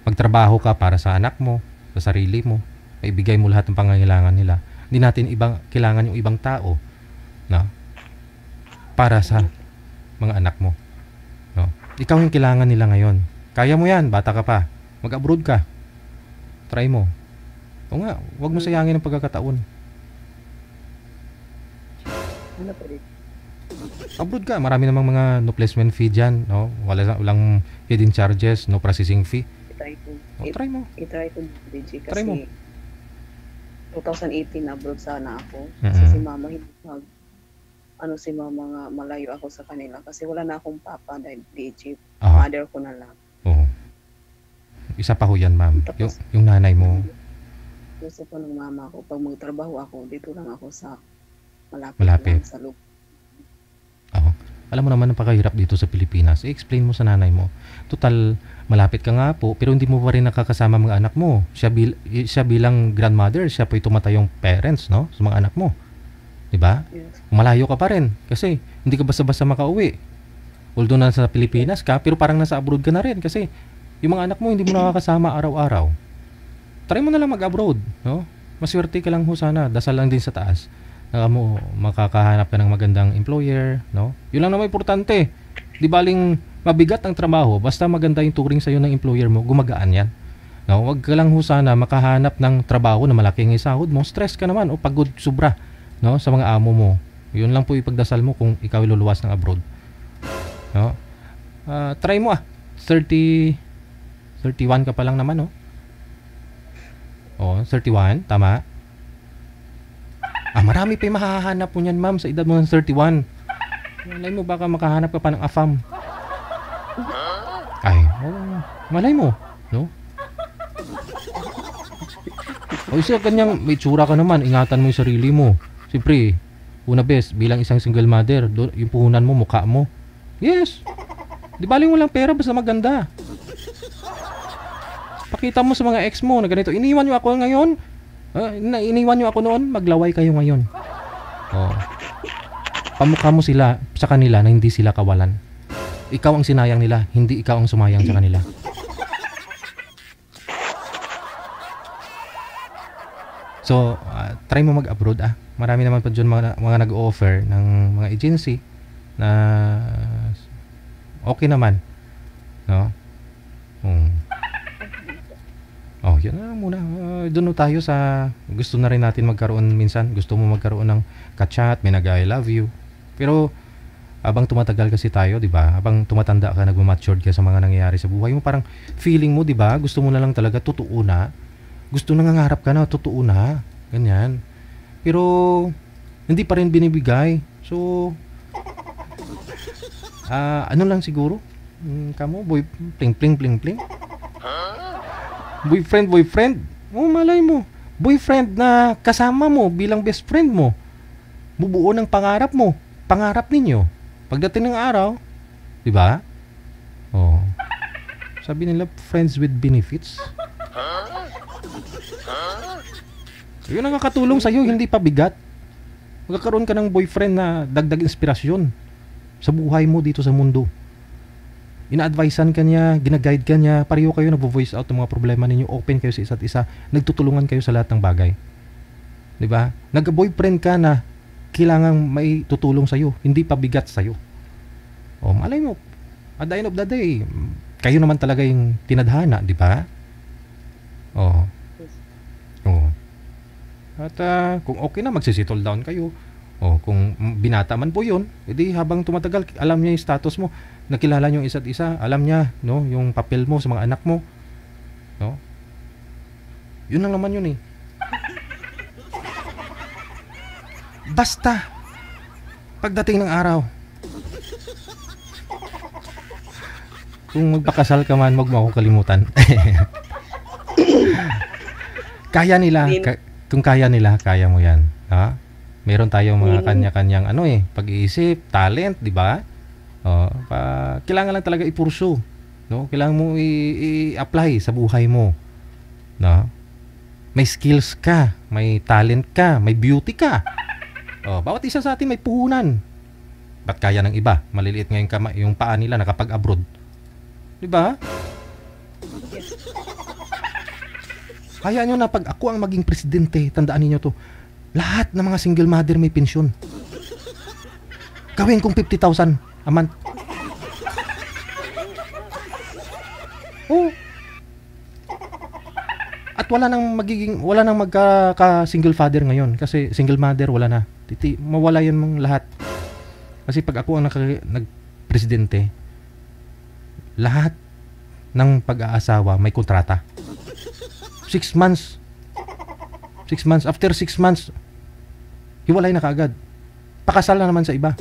Magtrabaho ka para sa anak mo, sa sarili mo. Maibigay mo lahat ng pangangailangan nila. Hindi natin kailangan yung ibang tao, no? Para sa mga anak mo, no? Ikaw yung kailangan nila ngayon. Kaya mo yan, bata ka pa. Mag-abroad ka. Try mo. O nga, huwag mo sayangin ang pagkakataon. Abroad ka, marami namang mga no placement fee dyan, no? Walang hidden charges, no processing fee. Try mo. I-try ko, DJ, kasi try mo. 2018 abroad sana ako. Mm-hmm. Kasi si mama, si mama nga malayo ako sa kanila kasi wala na akong papa dahil di Egypt. Mother ko na lang. Oo. Isa pa ho yan, ma'am. Yung nanay mo. Gusto ko ng mama ko, pag magtrabaho ako, dito lang ako sa malapit. Lang sa lugar. Oo. Alam mo naman, napakahirap dito sa Pilipinas. I-explain mo sa nanay mo. Total, malapit ka nga po, pero hindi mo pa rin nakakasama mga anak mo. Siya bilang grandmother, siya po tumatayong parents, no? Sa mga anak mo. Diba? Yes. Malayo ka pa rin. Kasi, hindi ka basta-basta makauwi. Although nasa Pilipinas ka, pero parang nasa abroad ka na rin. Kasi, yung mga anak mo, hindi mo nakakasama araw-araw. Try mo na lang mag-abroad, no? Maswerte ka lang ho sana. Dasal lang din sa taas. Mo makakahanap ka ng magandang employer, no? Yun lang naman importante. Di baling mabigat ang trabaho, basta maganda yung turing sa'yo ng employer mo, gumagaan yan. No? Huwag ka lang ho sana makahanap ng trabaho na malaking isahod mo, stress ka naman o pagod sobra, no? Sa mga amo mo. Yun lang po ipagdasal mo kung ikaw iluluwas ng abroad. No? Try mo 31 ka pa lang naman, no? 31, tama? Marami pa yung mahahanap mo niyan, ma'am, sa edad mo ng 31. Malay mo, baka makahanap ka pa ng afam. Malay mo, no? Isa kanyang may tsura ka naman, ingatan mo yung sarili mo. Siyempre, una best, bilang isang single mother, yung puhunan mo, mukha mo. Yes! Di baling walang pera, basta maganda. Pakita mo sa mga ex mo na ganito, iniwan nyo ako ngayon. Iniwan nyo ako noon, maglaway kayo ngayon. Pamukha mo sila sa kanila na hindi sila kawalan. Ikaw ang sinayang nila, hindi ikaw ang sumayang sa kanila. So, try mo mag-abroad. Marami naman pa dyan mga nag-offer ng mga agency na okay naman, no? Yun na muna. Doon tayo sa gusto na rin natin magkaroon minsan. Gusto mo magkaroon ng ka-chat, may nag-I love you. Pero habang tumatagal kasi tayo, 'di ba? Habang tumatanda ka, nagma-matured ka sa mga nangyayari sa buhay mo, parang feeling mo, 'di ba? Gusto mo na lang talaga totoo na. Gusto nangangarap ka na totoo na. Ganyan. Pero hindi pa rin binibigay. So ano lang siguro? Kamo pling. Boyfriend. Malay mo. Boyfriend na kasama mo bilang best friend mo. bubuo ng pangarap mo. Pangarap ninyo. Pagdating ng araw, di ba? Oh. Sabi nila, friends with benefits. Yun ang nakakatulong sa'yo, hindi pa bigat. Magkakaroon ka ng boyfriend na dagdag inspirasyon sa buhay mo dito sa mundo. Ina-advisean ka niya, ginaguide ka niya, pareho kayo nagvo-voice out ng mga problema ninyo, open kayo sa isa't isa, nagtutulungan kayo sa lahat ng bagay. 'Di ba? Nag-boyfriend ka na kailangang may tutulong sa'yo, hindi pa bigat sa'yo. O, malay mo, at the end of the day, kayo naman talaga yung tinadhana, di ba? Oo. Oo. At kung okay na, magsisettle down kayo. O, kung binata man po yun, edi habang tumatagal, alam niya yung status mo, nakilala niyo yung isa't isa, alam niya, no, yung papel mo sa mga anak mo. No? Yun lang naman yun eh. Basta, pagdating ng araw, kung magpakasal ka man, wag mo akong kalimutan. Kaya nila, kung kaya nila, kaya mo yan. Ha? Meron tayong mga kanya-kanyang pag-iisip, talent, di ba? Kailangan lang talaga ipursu. No? Kailangan mo i-apply sa buhay mo. No? May skills ka, may talent ka, may beauty ka. Bawat isa sa atin may puhunan. Ba't kaya ng iba? Maliliit nga yung paa nila nakapag-abroad. Di ba? Hayaan nyo na pag ako ang maging presidente, tandaan niyo to, lahat ng mga single mother may pensyon. Gawin kong 50,000 a month. Oh. At wala nang magka-single father ngayon kasi single mother wala na. Mawala yun mong lahat. Kasi pag ako ang nag-presidente, lahat ng pag-aasawa may kontrata. 6 months. 6 months. After 6 months, hiwalay na kaagad. Pakasal na naman sa iba.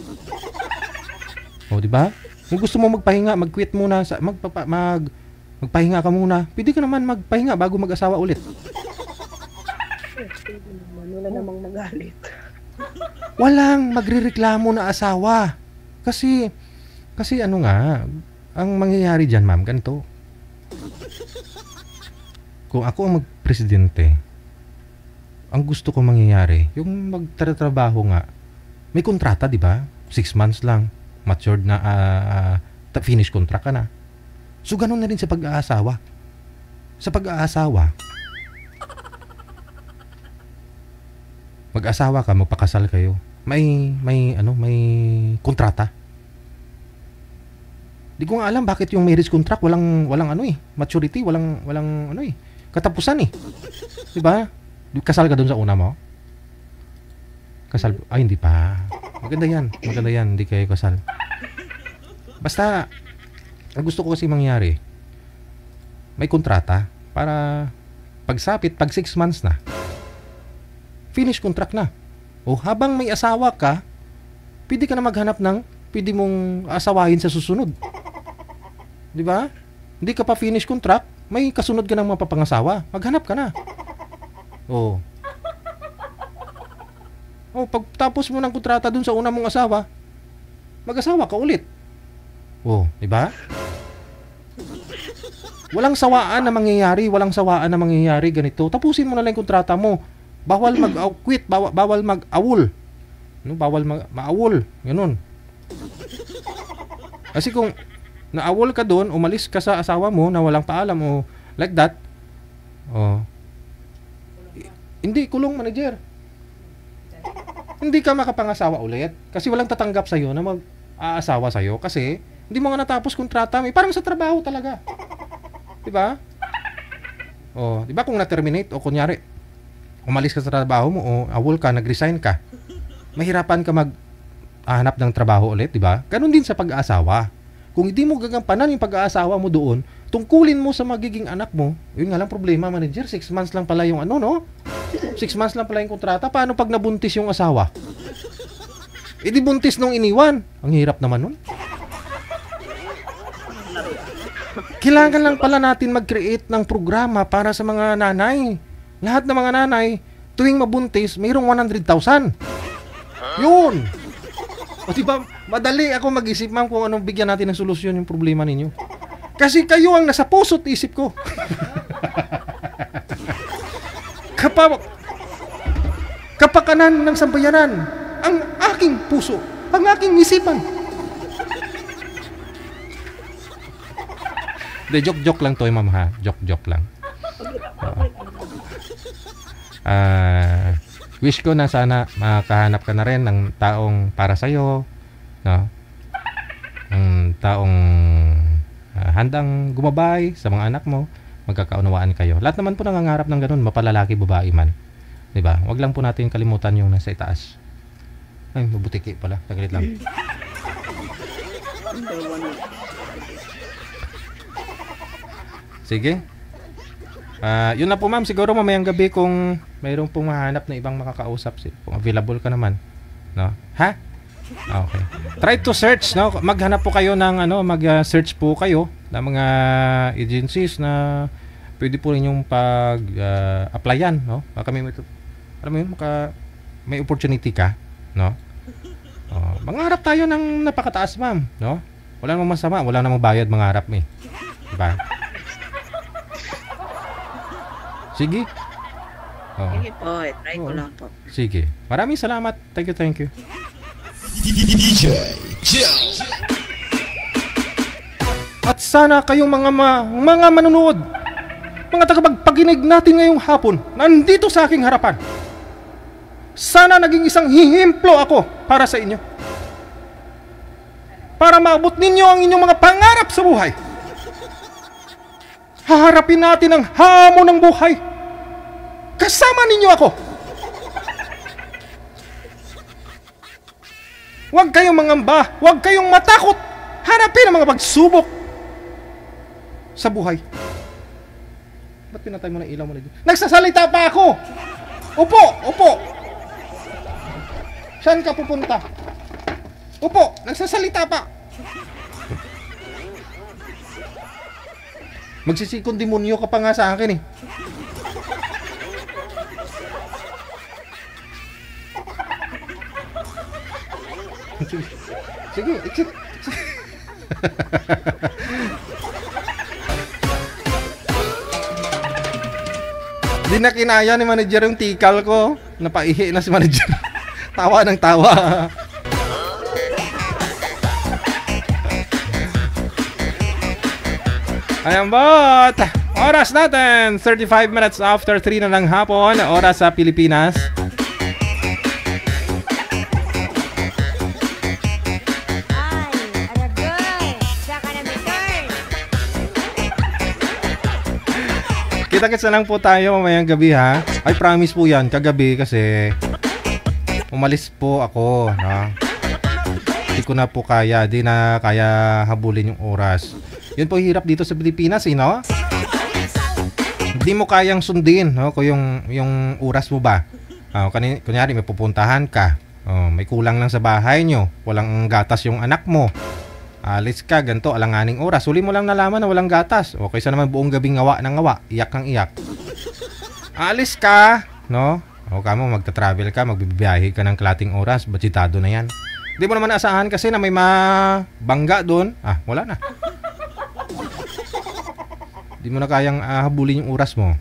O, di ba? Kung gusto mo magpahinga, mag-quit muna, magpahinga ka muna. Pwede ka naman magpahinga bago mag-asawa ulit. Wala namang magalit. Walang magrereklamo na asawa. Kasi ano nga, ang mangyayari dyan, ma'am, ganito. Kung ako ang magpresidente, ang gusto ko mangyayari, yung magtatrabaho nga, may kontrata, di ba? 6 months lang, matured na, finish contract ka na. So, ganun na rin sa pag-aasawa. Sa pag-aasawa, mag-asawa ka, magpakasal kayo, may kontrata. Di ko nga alam bakit yung marriage contract walang maturity, walang katapusan eh. 'Di ba? Kasal ka doon sa una mo? Kasal? Ay, hindi pa. Maganda yan, hindi kayo kasal. Basta ang gusto ko kasi mangyari, may kontrata para pagsapit, pag 6 months na, finish contract na. O habang may asawa ka, pwede ka na maghanap pwede mong asawahin sa susunod. Di ba? Hindi ka pa finish contract, may kasunod ka ng mapapangasawa. Maghanap ka na. O, pagtapos mo ng kontrata dun sa una mong asawa, mag-asawa ka ulit. O, di ba? Walang sawaan na mangyayari ganito. Tapusin mo na lang yung kontrata mo. Bawal mag-quit, bawal mag-awol. No, bawal ma-awol, ganun. Kasi kung na-awol ka doon, umalis ka sa asawa mo na walang paalam o like that, hindi, kulong, manager. Hindi ka makapangasawa ulit kasi walang tatanggap sa'yo na mag-aasawa sa'yo kasi hindi mo nga natapos kontrata mo. Parang sa trabaho talaga. Diba? Diba kung na-terminate o kunyari, umalis ka sa trabaho mo o awol ka, nag-resign ka, mahirapan ka hanap ng trabaho ulit, di ba? Ganon din sa pag-aasawa. Kung hindi mo gagampanan yung pag-aasawa mo doon, tungkulin mo sa magiging anak mo, yun nga lang problema, manager, 6 months lang pala yung 6 months lang pala yung kontrata. Paano pag nabuntis yung asawa? Di buntis nung iniwan. Ang hirap naman nun. Kailangan lang pala natin mag-create ng programa para sa mga nanay. Lahat ng mga nanay, tuwing mabuntis, mayroong 100,000. Yun! O diba, madali ako mag-isip, ma'am, kung anong bigyan natin ng solusyon yung problema ninyo. Kasi kayo ang nasa puso't isip ko. Kapakanan ng sambayanan, ang aking puso, ang aking isipan. De, joke lang to, ma'am, ha? Joke lang. Wish ko na sana makahanap ka na rin ng taong para sa'yo, no? Ang taong handang gumabay sa mga anak mo, magkakaunawaan kayo. Lahat naman po nangangarap ng ganun, mapalalaki, babae man. Diba? Wag lang po natin kalimutan yung nasa itaas. Ay, mabutiki pala. Saglit lang. Sige. Yun na po, ma'am. Siguro mamayang gabi kung mayroong pong mahanap na ibang makakausap, kung available ka naman, no? Ha? Okay. Try to search, no? Maghanap po kayo ng mag-search po kayo ng mga agencies na pwede po ninyong applyan, no? Baka may opportunity ka, no? Mangarap tayo ng napakataas, ma'am, no? Wala namang masama, wala namang bayad mangarap, diba? Sige. Sige po, try ko lang po. Sige. Maraming salamat. Thank you. DJ Jel. At sana kayong mga manunood, mga tagapagpakinig natin ngayong hapon, nandito sa aking harapan. Sana naging isang hihimplo ako para sa inyo. Para maabot ninyo ang inyong mga pangarap sa buhay. Haharapin natin ang hamon ng buhay. Kasama ninyo ako. Huwag kayong mangamba, huwag kayong matakot. Harapin ang mga pagsubok sa buhay. Ba't pinatay mo na ilaw mo na dito? Nagsasalita pa ako. Upo. Saan ka pupunta? Upo, nagsasalita pa. Magsisikong demonyo ka pa nga sa akin Sige, exit. Di na kinaya ni manager yung tikal ko. Napaihi na si manager. Tawa ng tawa. Ayan bot! Oras natin, 35 minutes after 3 na ng hapon, oras sa Pilipinas. Kita-kits na lang po tayo mamayang gabi, ha? I promise po yan, kagabi kasi umalis po ako, no? Hindi ko na po kaya, di na kaya habulin yung oras. Yun po hirap dito sa Pilipinas, no? Hindi mo kayang sundin, no? Kung yung oras mo ba. Kunyari may pupuntahan ka, may kulang lang sa bahay nyo, walang gatas yung anak mo. Alis ka, ganito, alanganing oras. Huli mo lang nalaman na walang gatas. O kaysa naman buong gabing ngawa ng ngawa, iyak kang iyak. Alis ka, no? O kamo, magta-travel ka, magbibiyahe ka ng kalating oras, budgetado na yan. Hindi mo naman asahan kasi na may mabangga doon. Wala na. Hindi mo na kayang habulin yung oras mo.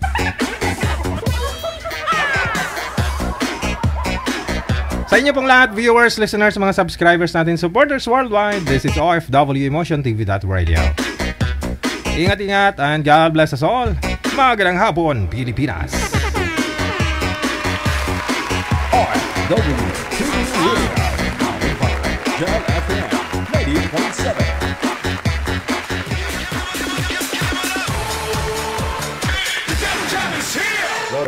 Sa inyo pong lahat, viewers, listeners, mga subscribers natin, supporters worldwide, this is OFW Emotion TV.Radio. Ingat-ingat and God bless us all. Magandang hapon, Pilipinas. OFW TV Radio. Jel FM 90.7.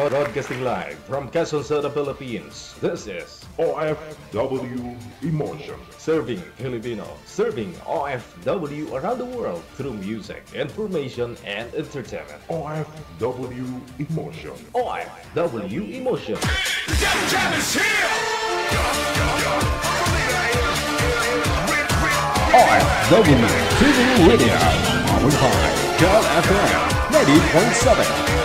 Broadcasting live from Quezon City, Philippines. This is OFW Emotion. Serving Filipino, serving OFW around the world through music, information, and entertainment. OFW Emotion. OFW Emotion. OFW TV Radio. Powered by Jel FM 90.7.